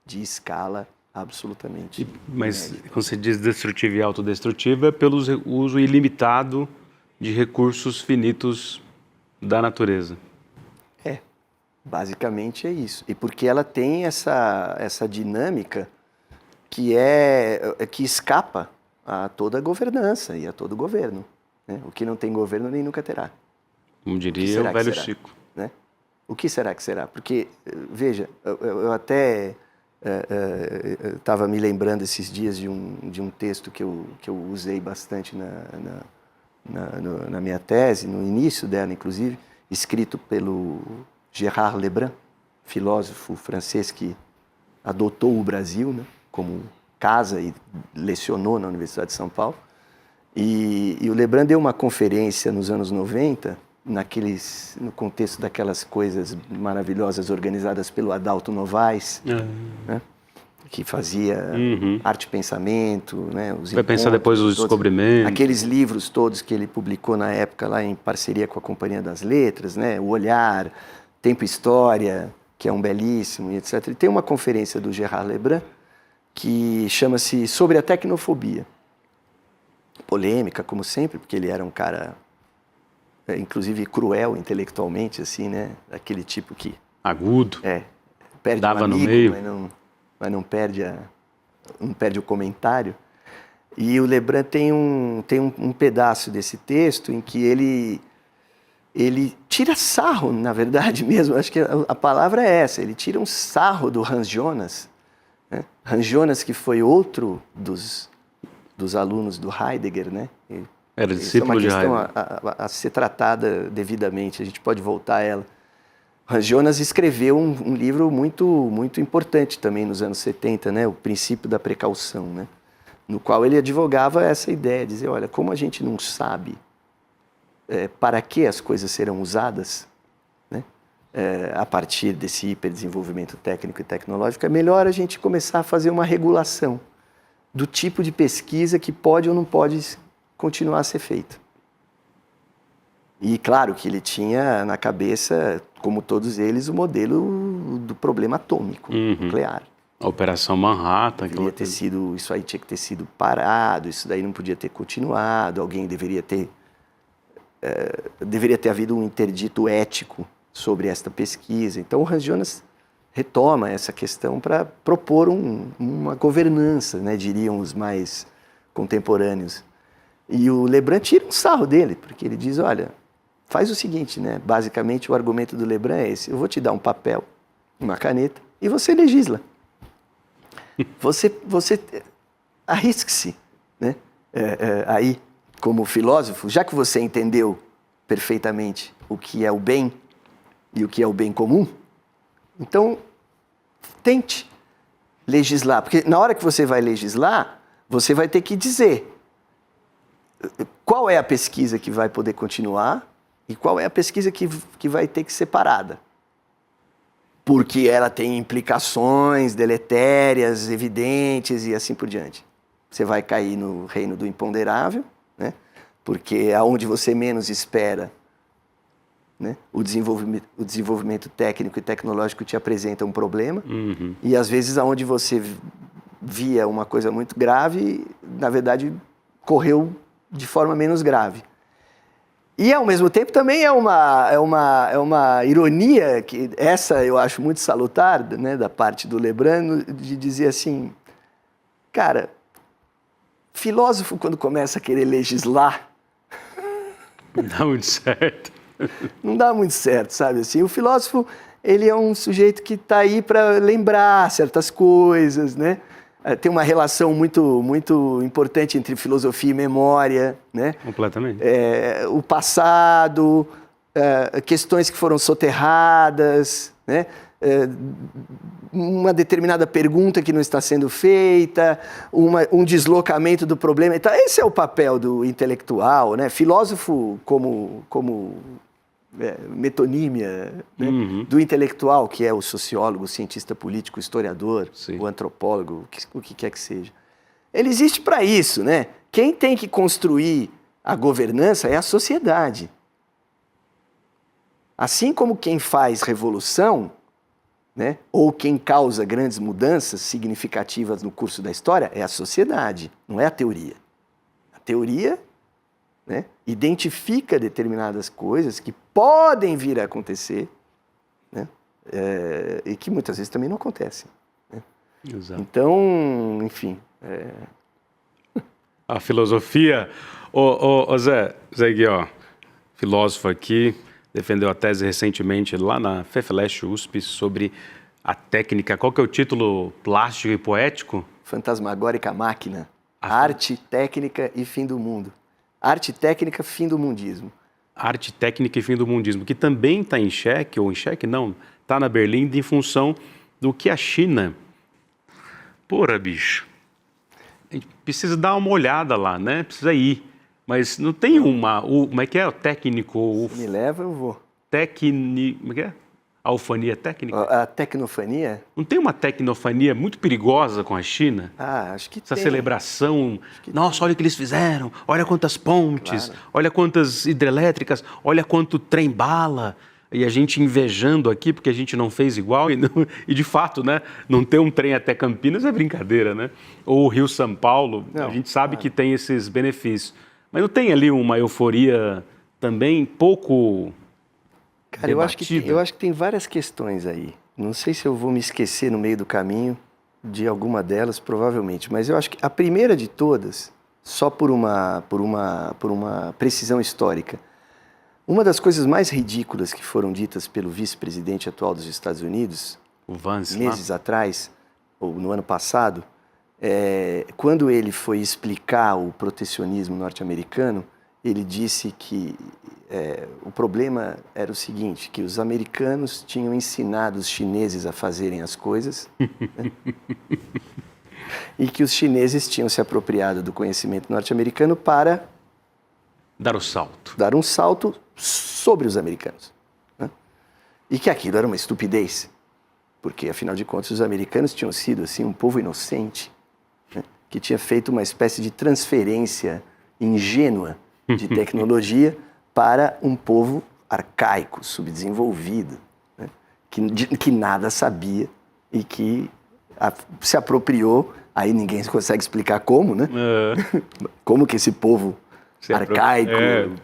de escala absolutamente. Mas quando você diz destrutiva e autodestrutiva, é pelo uso ilimitado de recursos finitos da natureza. Basicamente é isso. E porque ela tem essa dinâmica que escapa a toda a governança e a todo governo, né? O que não tem governo nem nunca terá. Como diria o velho Chico. Né? O que será que será? Porque, veja, eu até estava me lembrando esses dias de um texto que eu usei bastante na minha tese, no início dela, inclusive, escrito pelo Gérard Lebrun, filósofo francês que adotou o Brasil, né, como casa e lecionou na Universidade de São Paulo. E o Lebrun deu uma conferência nos anos 90, no contexto daquelas coisas maravilhosas organizadas pelo Adalto Novaes, né, que fazia arte e pensamento, né, os vai pensar depois os descobrimentos. Aqueles livros todos que ele publicou na época lá em parceria com a Companhia das Letras, né, O Olhar, Tempo e História, que é um belíssimo, e etc. E tem uma conferência do Gérard Lebrun que chama-se Sobre a Tecnofobia. Polêmica, como sempre, porque ele era um cara inclusive cruel intelectualmente, assim, né? Aquele tipo que Agudo. perde Dava um amigo, no meio. mas não perde o comentário. E o Lebrun tem um pedaço desse texto em que ele tira sarro, na verdade mesmo, acho que a palavra é essa, ele tira um sarro do Hans Jonas, né? Hans Jonas, que foi outro dos alunos do Heidegger, né? Era discípulo de Heidegger. Isso é uma questão a ser tratada devidamente, a gente pode voltar a ela. Hans Jonas escreveu um livro muito, muito importante também nos anos 70, né? O Princípio da Precaução, né? No qual ele advogava essa ideia, dizer, olha, como a gente não sabe para que as coisas serão usadas, né? A partir desse hiperdesenvolvimento técnico e tecnológico, é melhor a gente começar a fazer uma regulação do tipo de pesquisa que pode ou não pode continuar a ser feita. E claro que ele tinha na cabeça, como todos eles, o modelo do problema atômico, nuclear. A Operação Manhattan. Isso aí tinha que ter sido parado, isso daí não podia ter continuado, alguém deveria ter havido um interdito ético sobre esta pesquisa. Então o Hans Jonas retoma essa questão para propor uma governança, né, diriam os mais contemporâneos. E o Lebrun tira um sarro dele, porque ele diz, olha, faz o seguinte, né? Basicamente o argumento do Lebrun é esse, eu vou te dar um papel, uma caneta, e você legisla. Você arrisque-se, né? Aí, como filósofo, já que você entendeu perfeitamente o que é o bem e o que é o bem comum, então tente legislar, porque na hora que você vai legislar, você vai ter que dizer qual é a pesquisa que vai poder continuar e qual é a pesquisa que vai ter que ser parada. Porque ela tem implicações deletérias, evidentes e assim por diante. Você vai cair no reino do imponderável, né? Porque aonde você menos espera, né? O desenvolvimento técnico e tecnológico te apresenta um problema. E às vezes aonde você via uma coisa muito grave, na verdade correu de forma menos grave. E, ao mesmo tempo, também é uma ironia, que essa eu acho muito salutar, né, da parte do Lebrun, de dizer assim, cara, filósofo, quando começa a querer legislar... Não dá muito certo. Não dá muito certo, sabe? Assim, o filósofo, ele é um sujeito que está aí para lembrar certas coisas, né? Tem uma relação muito, muito importante entre filosofia e memória, né? Completamente. O passado, questões que foram soterradas, né? Uma determinada pergunta que não está sendo feita, um deslocamento do problema. Então, esse é o papel do intelectual, né? Filósofo como metonímia, né? Do intelectual, que é o sociólogo, o cientista político, o historiador, sim, o antropólogo, o que quer que seja. Ele existe para isso, né? Quem tem que construir a governança é a sociedade. Assim como quem faz revolução, né, ou quem causa grandes mudanças significativas no curso da história, é a sociedade, não é a teoria. A teoria, né, identifica determinadas coisas que podem vir a acontecer, né, e que muitas vezes também não acontecem. Né? Exato. Então, enfim... A filosofia... Zé Gui, ó, filósofo aqui, defendeu a tese recentemente lá na FEFELESH USP sobre a técnica, qual que é o título plástico e poético? Fantasmagórica máquina, arte, técnica e fim do mundo. Arte, técnica, fim do mundismo. Arte, técnica e fim do mundismo, que também está em xeque, ou em xeque não, está na Berlim em função do que a China... Porra, bicho, a gente precisa dar uma olhada lá, né? Precisa ir. Mas não tem como é que é? O técnico... Se me leva, eu vou. Como é que é? A alfania técnica? A tecnofania? Não tem uma tecnofania muito perigosa com a China? Acho que Essa tem. celebração. Nossa, olha o que eles fizeram. Olha quantas pontes. Claro. Olha quantas hidrelétricas. Olha quanto trem-bala. E a gente invejando aqui porque a gente não fez igual. E de fato, né? Não ter um trem até Campinas é brincadeira, né? Ou o Rio-São Paulo, a gente sabe que tem esses benefícios. Mas não tem ali uma euforia também pouco Cara, eu acho debatida? que tem várias questões aí. Não sei se eu vou me esquecer no meio do caminho de alguma delas, provavelmente. Mas eu acho que a primeira de todas, só por uma precisão histórica, uma das coisas mais ridículas que foram ditas pelo vice-presidente atual dos Estados Unidos, O Vance meses atrás, ou no ano passado, quando ele foi explicar o protecionismo norte-americano, ele disse que o problema era o seguinte, que os americanos tinham ensinado os chineses a fazerem as coisas, né? E que os chineses tinham se apropriado do conhecimento norte-americano para dar o salto. dar um salto sobre os americanos, né? E que aquilo era uma estupidez, porque, afinal de contas, os americanos tinham sido assim, um povo inocente, né? Que tinha feito uma espécie de transferência ingênua de tecnologia para um povo arcaico, subdesenvolvido, né? Que nada sabia e que se apropriou, aí ninguém consegue explicar como, né? Como que esse povo arcaico,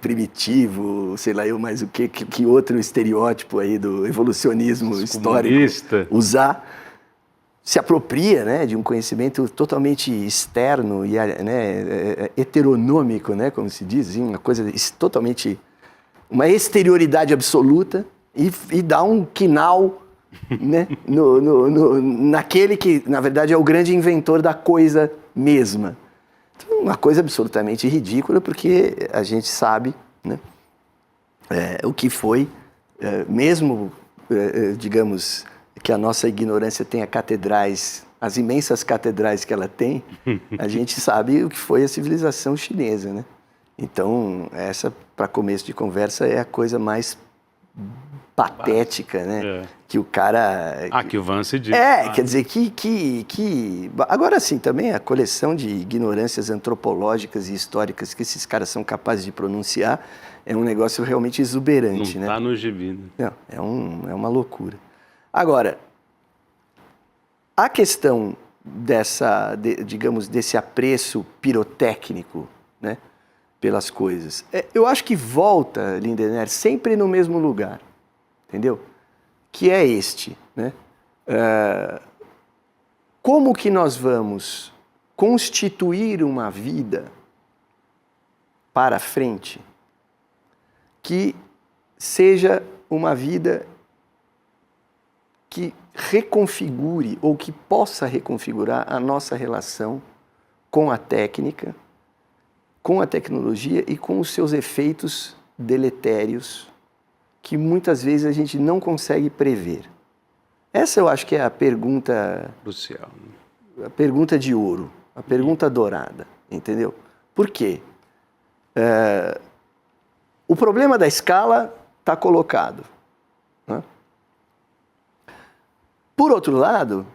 primitivo, sei lá eu mais o que outro estereótipo aí do evolucionismo histórico se apropria, né, de um conhecimento totalmente externo e, né, heteronômico, né, como se diz, uma coisa totalmente, uma exterioridade absoluta e dá um quinal, né, naquele que, na verdade, é o grande inventor da coisa mesma. Então, uma coisa absolutamente ridícula, porque a gente sabe, né, o que foi, mesmo, digamos, que a nossa ignorância tenha catedrais, as imensas catedrais que ela tem, a gente sabe o que foi a civilização chinesa, né? Então, essa, para começo de conversa, é a coisa mais patética, né? Que o cara... que o Vance diz. Quer dizer, Agora sim, também a coleção de ignorâncias antropológicas e históricas que esses caras são capazes de pronunciar é um negócio realmente exuberante, né? Não está no gibi. Não, é uma loucura. Agora, a questão digamos, desse apreço pirotécnico, né, pelas coisas, eu acho que volta, Lindener, sempre no mesmo lugar, entendeu? Que é este, né? Como que nós vamos constituir uma vida para frente que seja uma vida que reconfigure ou que possa reconfigurar a nossa relação com a técnica, com a tecnologia e com os seus efeitos deletérios que muitas vezes a gente não consegue prever. Essa eu acho que é a pergunta crucial, a pergunta de ouro, a pergunta dourada, entendeu? Por quê? O problema da escala está colocado, né? Por outro lado,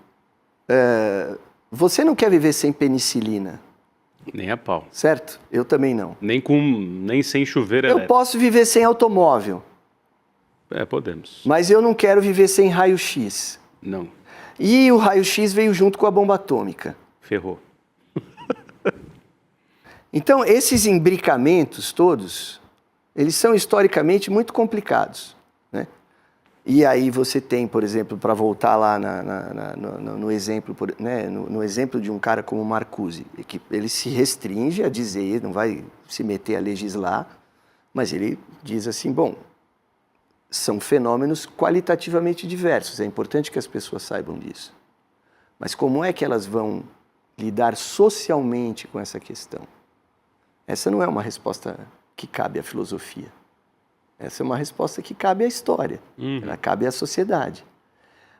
você não quer viver sem penicilina. Nem a pau. Certo? Eu também não. Nem sem chuveiro elétrico. Eu posso viver sem automóvel. Podemos. Mas eu não quero viver sem raio-x. Não. E o raio-x veio junto com a bomba atômica. Ferrou. Então, esses imbricamentos todos, eles são historicamente muito complicados, né? E aí você tem, por exemplo, para voltar lá no exemplo, né, no exemplo de um cara como Marcuse, que ele se restringe a dizer, não vai se meter a legislar, mas ele diz assim, bom, são fenômenos qualitativamente diversos, é importante que as pessoas saibam disso. Mas como é que elas vão lidar socialmente com essa questão? Essa não é uma resposta que cabe à filosofia. Essa é uma resposta que cabe à história, ela cabe à sociedade.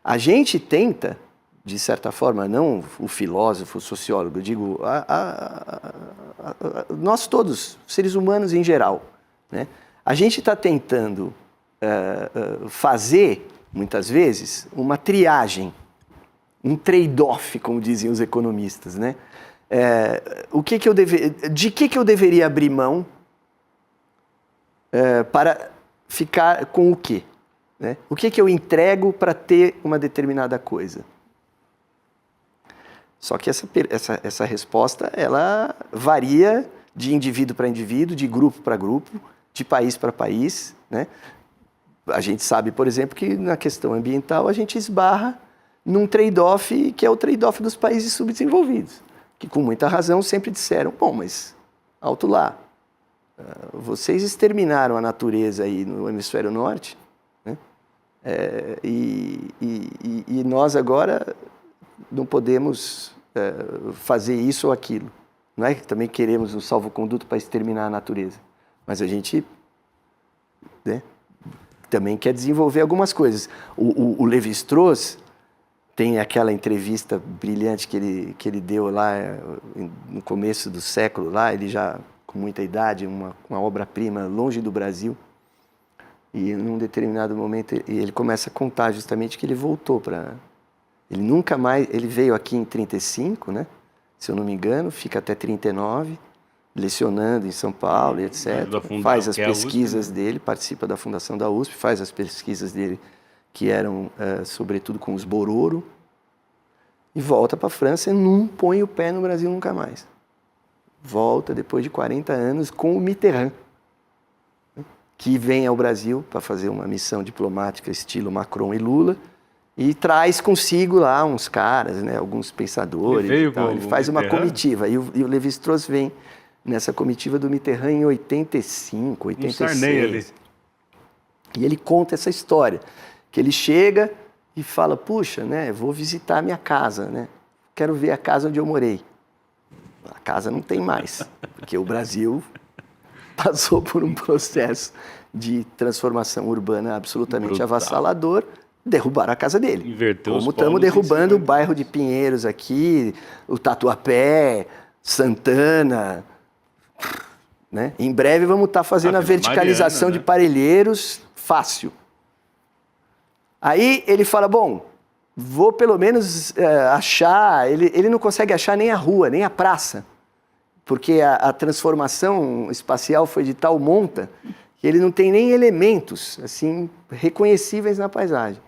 A gente tenta, de certa forma, não o filósofo, o sociólogo, eu digo, nós todos, seres humanos em geral, né? A gente está tentando fazer, muitas vezes, uma triagem, um trade-off, como dizem os economistas, né? De que eu deveria abrir mão para ficar com o quê? Né? O que eu entrego para ter uma determinada coisa? Só que essa resposta ela varia de indivíduo para indivíduo, de grupo para grupo, de país para país, né? A gente sabe, por exemplo, que na questão ambiental a gente esbarra num trade-off que é o trade-off dos países subdesenvolvidos, que com muita razão sempre disseram, bom, mas alto lá, vocês exterminaram a natureza aí no hemisfério norte, né? E nós agora não podemos fazer isso ou aquilo. Não é que também queremos um salvo-conduto para exterminar a natureza, mas a gente, né, também quer desenvolver algumas coisas. O Lévi-Strauss tem aquela entrevista brilhante que ele deu lá no começo do século, lá, ele já com muita idade, uma obra-prima longe do Brasil. E num determinado momento ele começa a contar justamente que ele voltou para... Ele nunca mais... Ele veio aqui em 35, né? Se eu não me engano, fica até 39, lecionando em São Paulo, etc. Faz as pesquisas dele, participa da fundação da USP, faz as pesquisas dele que eram, sobretudo, com os Bororo, e volta para a França e não põe o pé no Brasil nunca mais. Volta depois de 40 anos com o Mitterrand, que vem ao Brasil para fazer uma missão diplomática estilo Macron e Lula, e traz consigo lá uns caras, né, alguns pensadores. Ele faz uma comitiva, e o Lévi-Strauss vem nessa comitiva do Mitterrand em 85, 86. E ele conta essa história, que ele chega e fala, puxa, né, vou visitar a minha casa, né, quero ver a casa onde eu morei. A casa não tem mais, porque o Brasil passou por um processo de transformação urbana absolutamente avassalador, derrubaram a casa dele. Inverteu como estamos derrubando o bairro de Pinheiros aqui, o Tatuapé, Santana, né? Em breve vamos estar fazendo a verticalização, Mariana, né, de Parelheiros, fácil. Aí ele fala, bom, vou pelo menos achar... Ele não consegue achar nem a rua, nem a praça, porque a transformação espacial foi de tal monta que ele não tem nem elementos assim reconhecíveis na paisagem.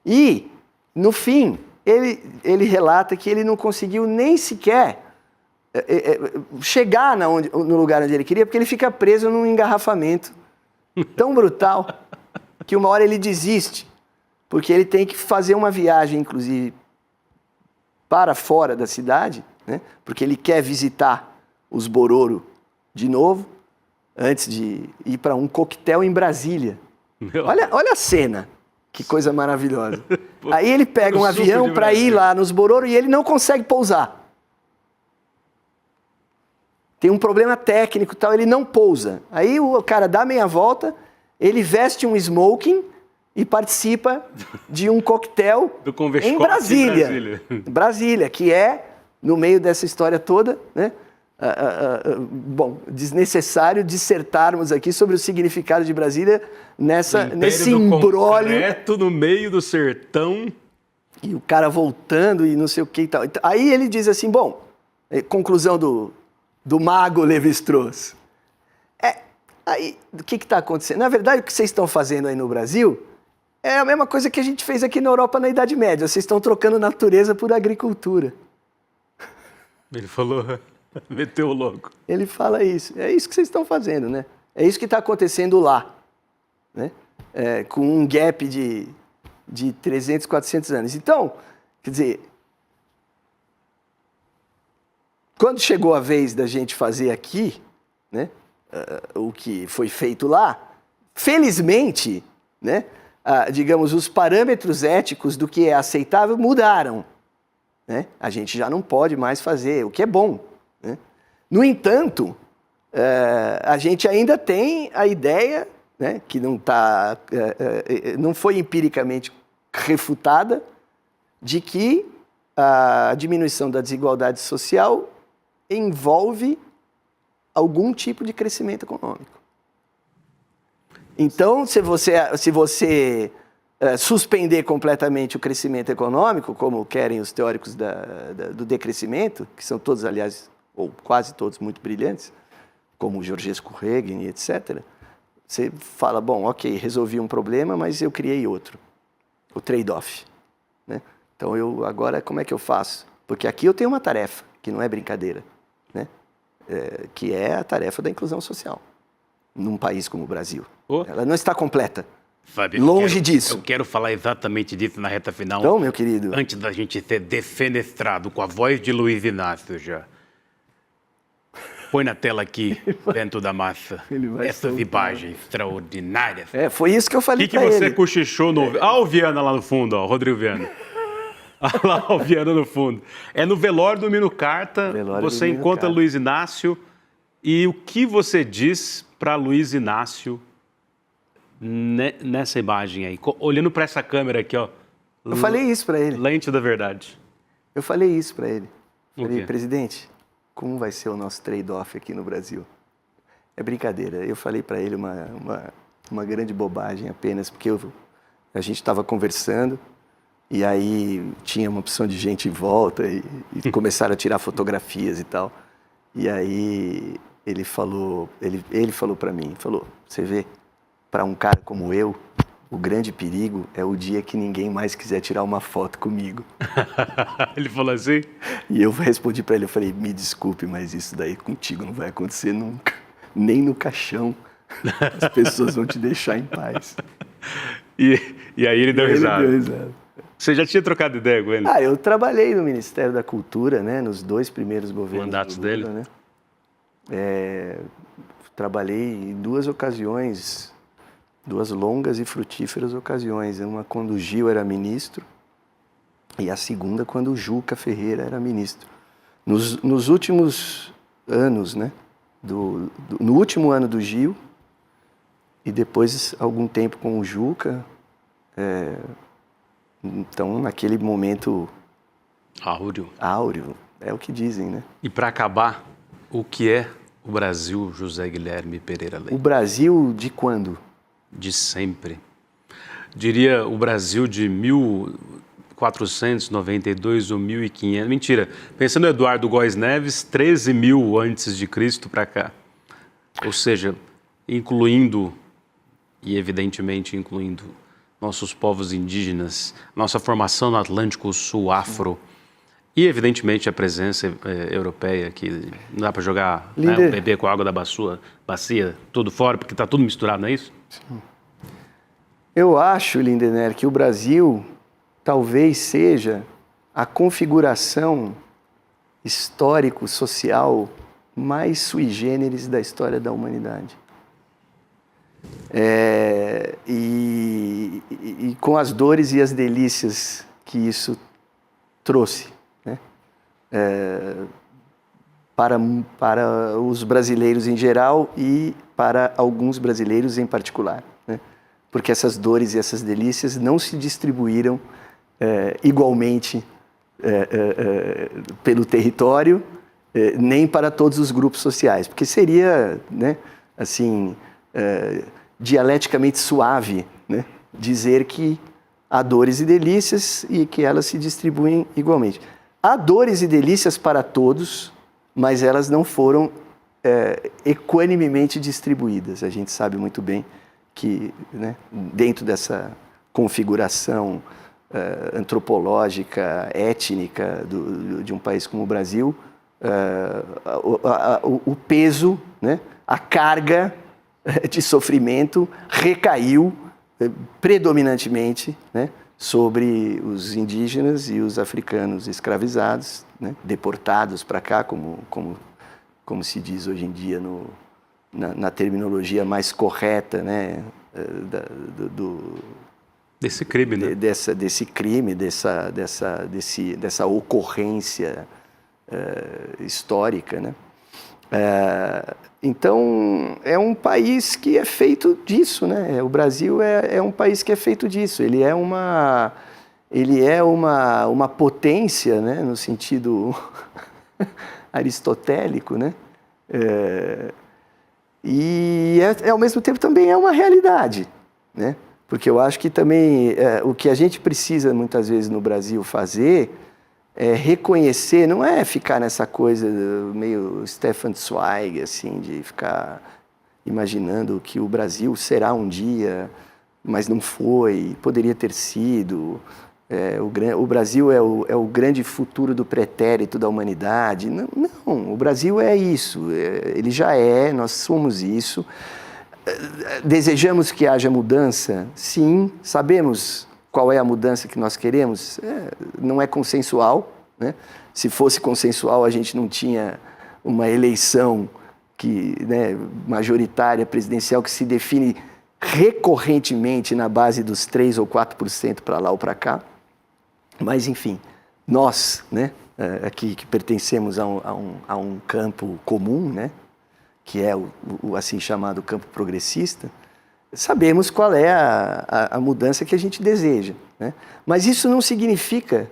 E, no fim, ele relata que ele não conseguiu nem sequer chegar no lugar onde ele queria, porque ele fica preso num engarrafamento tão brutal que uma hora ele desiste, porque ele tem que fazer uma viagem, inclusive, para fora da cidade, né? Porque ele quer visitar os Bororo de novo, antes de ir para um coquetel em Brasília. Olha a cena, que coisa maravilhosa. Aí ele pega um avião para ir lá nos Bororo e ele não consegue pousar. Tem um problema técnico e tal, ele não pousa. Aí o cara dá meia volta, ele veste um smoking e participa de um coquetel em Brasília. Brasília, que é, no meio dessa história toda, né? Bom, desnecessário dissertarmos aqui sobre o significado de Brasília nesse imbróglio. No meio do sertão. E o cara voltando e não sei o que e tal. Aí ele diz assim, bom, conclusão do mago Lévi-Strauss. Aí, o que está acontecendo? Na verdade, o que vocês estão fazendo aí no Brasil é a mesma coisa que a gente fez aqui na Europa na Idade Média. Vocês estão trocando natureza por agricultura. Ele falou... Meteu o louco. Ele fala isso. É isso que vocês estão fazendo, né? É isso que está acontecendo lá, né? Com um gap de 300, 400 anos. Então, quer dizer, quando chegou a vez da gente fazer aqui, né, o que foi feito lá, felizmente, né, digamos, os parâmetros éticos do que é aceitável mudaram, né? A gente já não pode mais fazer, o que é bom. No entanto, a gente ainda tem a ideia, né, que não foi empiricamente refutada, de que a diminuição da desigualdade social envolve algum tipo de crescimento econômico. Então, se você suspender completamente o crescimento econômico, como querem os teóricos do decrescimento, que são todos, aliás, ou quase todos muito brilhantes, como o Georgescu Regen, etc., você fala, bom, ok, resolvi um problema, mas eu criei outro, o trade-off, né? Então, agora, como é que eu faço? Porque aqui eu tenho uma tarefa, que não é brincadeira, né? Que é a tarefa da inclusão social. num país como o Brasil. Oh. Ela não está completa. Fábio, Longe disso. Eu quero falar exatamente disso na reta final. Então, meu querido... Antes da gente ser defenestrado com a voz de Luiz Inácio já. Põe na tela aqui, dentro da massa, essas imagens extraordinárias. Foi isso que eu falei pra ele. O que você cochichou no... o Viana lá no fundo, ó, Rodrigo Viana. Olha lá o Viana no fundo. É no velório do Mino Carta, você encontra Luiz Inácio. E o que você diz para Luiz Inácio nessa imagem aí? Olhando para essa câmera aqui, ó. Eu falei isso para ele. Lente da verdade. Eu falei isso para ele. Falei, presidente, como vai ser o nosso trade-off aqui no Brasil? É brincadeira. Eu falei para ele uma grande bobagem apenas, porque a gente estava conversando e aí tinha uma opção de gente em volta e começaram a tirar fotografias e tal. E aí ele falou para mim, você vê, para um cara como eu, o grande perigo é o dia que ninguém mais quiser tirar uma foto comigo. Ele falou assim? E eu respondi para ele, eu falei, me desculpe, mas isso daí contigo não vai acontecer nunca. Nem no caixão as pessoas vão te deixar em paz. E aí ele deu risada. Ele deu risada. Você já tinha trocado ideia com ele? Eu trabalhei no Ministério da Cultura, né, nos 2 primeiros governos. Mandatos Lula, dele? Né? Trabalhei em 2 ocasiões, 2 longas e frutíferas ocasiões. Uma quando o Gil era ministro e a segunda quando o Juca Ferreira era ministro. Nos últimos anos, né, no último ano do Gil e depois algum tempo com o Juca, então naquele momento áureo, é o que dizem, né? E para acabar, o que é o Brasil, José Guilherme Pereira Leite? O Brasil de quando? De sempre. Diria o Brasil de 1492 ou 1500. Mentira. Pensando no Eduardo Góes Neves, 13.000 antes de Cristo para cá. Ou seja, incluindo, e evidentemente incluindo, nossos povos indígenas, nossa formação no Atlântico Sul, afro, e evidentemente a presença europeia, que não dá para jogar o bebê com a água da bacia, tudo fora, porque está tudo misturado, não é isso? Sim. Eu acho, Lindener, que o Brasil talvez seja a configuração histórico-social mais sui generis da história da humanidade. E com as dores e as delícias que isso trouxe, né? Para os brasileiros em geral e para alguns brasileiros em particular, né? Porque essas dores e essas delícias não se distribuíram igualmente pelo território, nem para todos os grupos sociais, porque seria, né, assim, dialeticamente suave, né, dizer que há dores e delícias e que elas se distribuem igualmente. Há dores e delícias para todos, mas elas não foram equanimemente distribuídas. A gente sabe muito bem que, né, dentro dessa configuração antropológica, étnica de um país como o Brasil, o peso, né, a carga de sofrimento recaiu predominantemente, né, sobre os indígenas e os africanos escravizados, né, deportados para cá, como se diz hoje em dia na terminologia mais correta, né, desse crime, né? Desse crime, dessa ocorrência histórica, né? Então, é um país que é feito disso, né? O Brasil é um país que é feito disso. Ele é uma potência, né? No sentido aristotélico, né? E ao mesmo tempo também é uma realidade, né? Porque eu acho que também o que a gente precisa muitas vezes no Brasil fazer é reconhecer, não é ficar nessa coisa meio Stefan Zweig, assim, de ficar imaginando que o Brasil será um dia, mas não foi, poderia ter sido. O Brasil é o grande futuro do pretérito da humanidade. Não, o Brasil é isso, ele já é, nós somos isso. Desejamos que haja mudança? Sim. Sabemos qual é a mudança que nós queremos? Não é consensual, né? Se fosse consensual, a gente não tinha uma eleição majoritária, presidencial, que se define recorrentemente na base dos 3 ou 4% para lá ou para cá. Mas, enfim, nós, né, aqui que pertencemos a um campo comum, né, que é o assim chamado campo progressista, sabemos qual é a mudança que a gente deseja, né? Mas isso não significa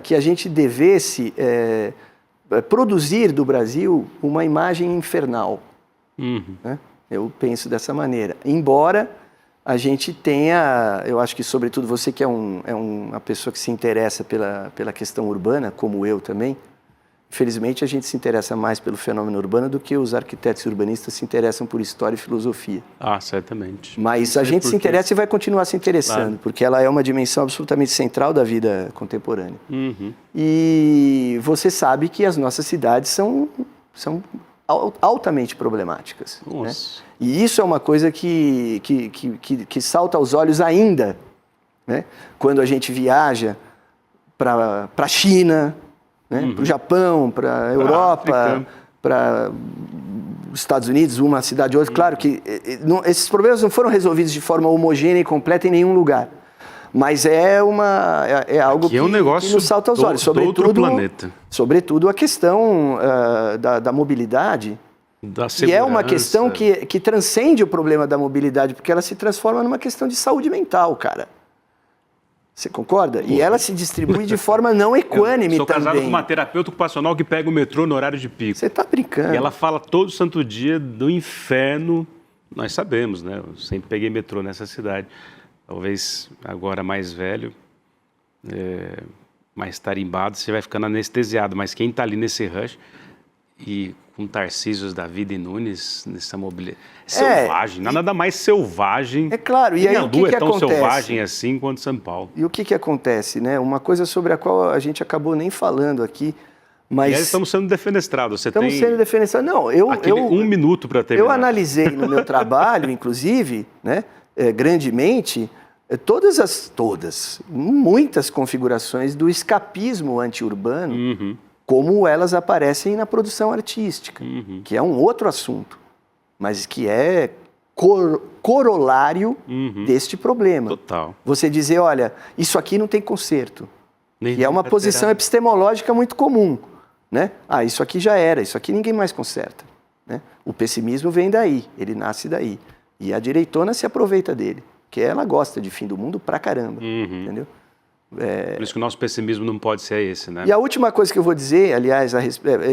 que a gente devesse produzir do Brasil uma imagem infernal. Né? Eu penso dessa maneira. Embora a gente tenha, eu acho que sobretudo você que é uma pessoa que se interessa pela questão urbana, como eu também, infelizmente a gente se interessa mais pelo fenômeno urbano do que os arquitetos e urbanistas se interessam por história e filosofia. Ah, certamente. Mas a gente se interessa e vai continuar se interessando, claro, porque ela é uma dimensão absolutamente central da vida contemporânea. E você sabe que as nossas cidades são altamente problemáticas. Né? E isso é uma coisa que salta aos olhos ainda, né? Quando a gente viaja para a China, né? Para o Japão, para a Europa, para os Estados Unidos, uma cidade ou outra. Claro que esses problemas não foram resolvidos de forma homogênea e completa em nenhum lugar. Mas é algo que nos salta aos olhos. Sobretudo a questão da mobilidade. E é uma questão que transcende o problema da mobilidade, porque ela se transforma numa questão de saúde mental, cara. Você concorda? E ela se distribui de forma não equânime também. Sou casado com uma terapeuta ocupacional que pega o metrô no horário de pico. Você está brincando. E ela fala todo santo dia do inferno. Nós sabemos, né? Eu sempre peguei metrô nessa cidade. Talvez agora mais velho, mais tarimbado, você vai ficando anestesiado. Mas quem está ali nesse rush e com Tarcísios da vida e Nunes, nessa mobilidade... Selvagem, nada mais selvagem. É claro, e aí o que é tão acontece? Selvagem assim quanto São Paulo. E o que acontece, né? Uma coisa sobre a qual a gente acabou nem falando aqui, mas... E aí estamos sendo defenestrados. Estamos sendo defenestrados. Não, um minuto para terminar. Eu analisei no meu trabalho, inclusive, né, grandemente, muitas configurações do escapismo anti-urbano, como elas aparecem na produção artística, que é um outro assunto, mas que é corolário deste problema. Total. Você dizer, olha, isso aqui não tem conserto. E é uma posição epistemológica muito comum, né? Isso aqui já era, isso aqui ninguém mais conserta. Né? O pessimismo vem daí, ele nasce daí. E a direitona se aproveita dele, porque ela gosta de fim do mundo pra caramba, entendeu? Por isso que o nosso pessimismo não pode ser esse, né? E a última coisa que eu vou dizer, aliás,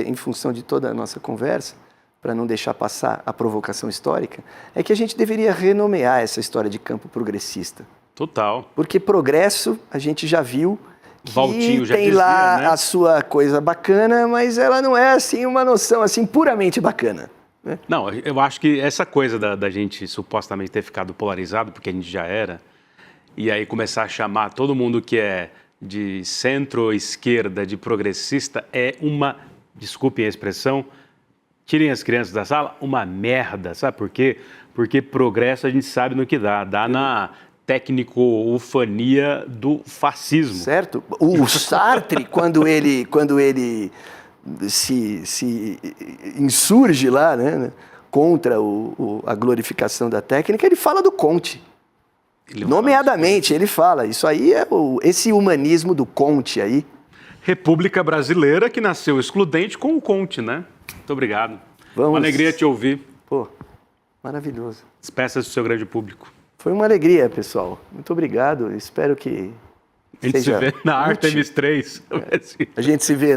em função de toda a nossa conversa, para não deixar passar a provocação histórica, é que a gente deveria renomear essa história de campo progressista. Total. Porque progresso, a gente já viu que Valtinho já tem dizia, lá, né, a sua coisa bacana, mas ela não é assim uma noção assim puramente bacana. Né? Não, eu acho que essa coisa da gente supostamente ter ficado polarizado, porque a gente já era, e aí começar a chamar todo mundo que é de centro-esquerda, de progressista, é uma, desculpem a expressão, tirem as crianças da sala, uma merda, sabe por quê? Porque progresso a gente sabe no que dá na técnico-ufania do fascismo. Certo. O Sartre, quando ele se insurge lá, né, contra a glorificação da técnica, ele fala do Comte. Nomeadamente, ele fala, isso aí é esse humanismo do Comte aí. República Brasileira que nasceu excludente com o Comte, né? Muito obrigado. Uma alegria te ouvir. Pô, maravilhoso. Despeça-se do seu grande público. Foi uma alegria, pessoal. Muito obrigado. Espero que a gente se vê na Artemis 3. A gente se vê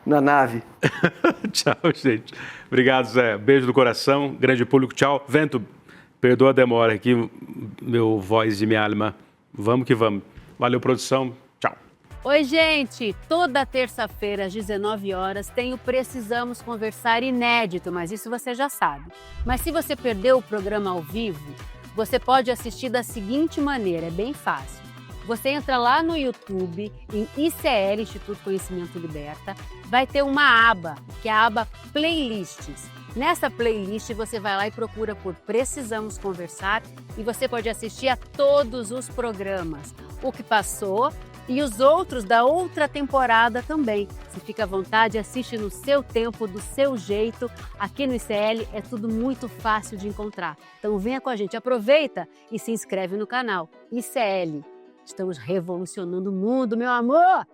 na nave. Tchau, gente. Obrigado, Zé. Beijo do coração. Grande público. Tchau. Vento, perdoa a demora aqui, meu voz de minha alma. Vamos que vamos. Valeu, produção. Tchau. Oi, gente! Toda terça-feira, às 19 horas, tem o Precisamos Conversar inédito, mas isso você já sabe. Mas se você perdeu o programa ao vivo, você pode assistir da seguinte maneira, é bem fácil. Você entra lá no YouTube, em ICL, Instituto Conhecimento Liberta, vai ter uma aba, que é a aba Playlists. Nessa playlist você vai lá e procura por Precisamos Conversar e você pode assistir a todos os programas, o que passou e os outros da outra temporada também. Se fica à vontade, assiste no seu tempo, do seu jeito. Aqui no ICL é tudo muito fácil de encontrar. Então venha com a gente, aproveita e se inscreve no canal ICL. Estamos revolucionando o mundo, meu amor!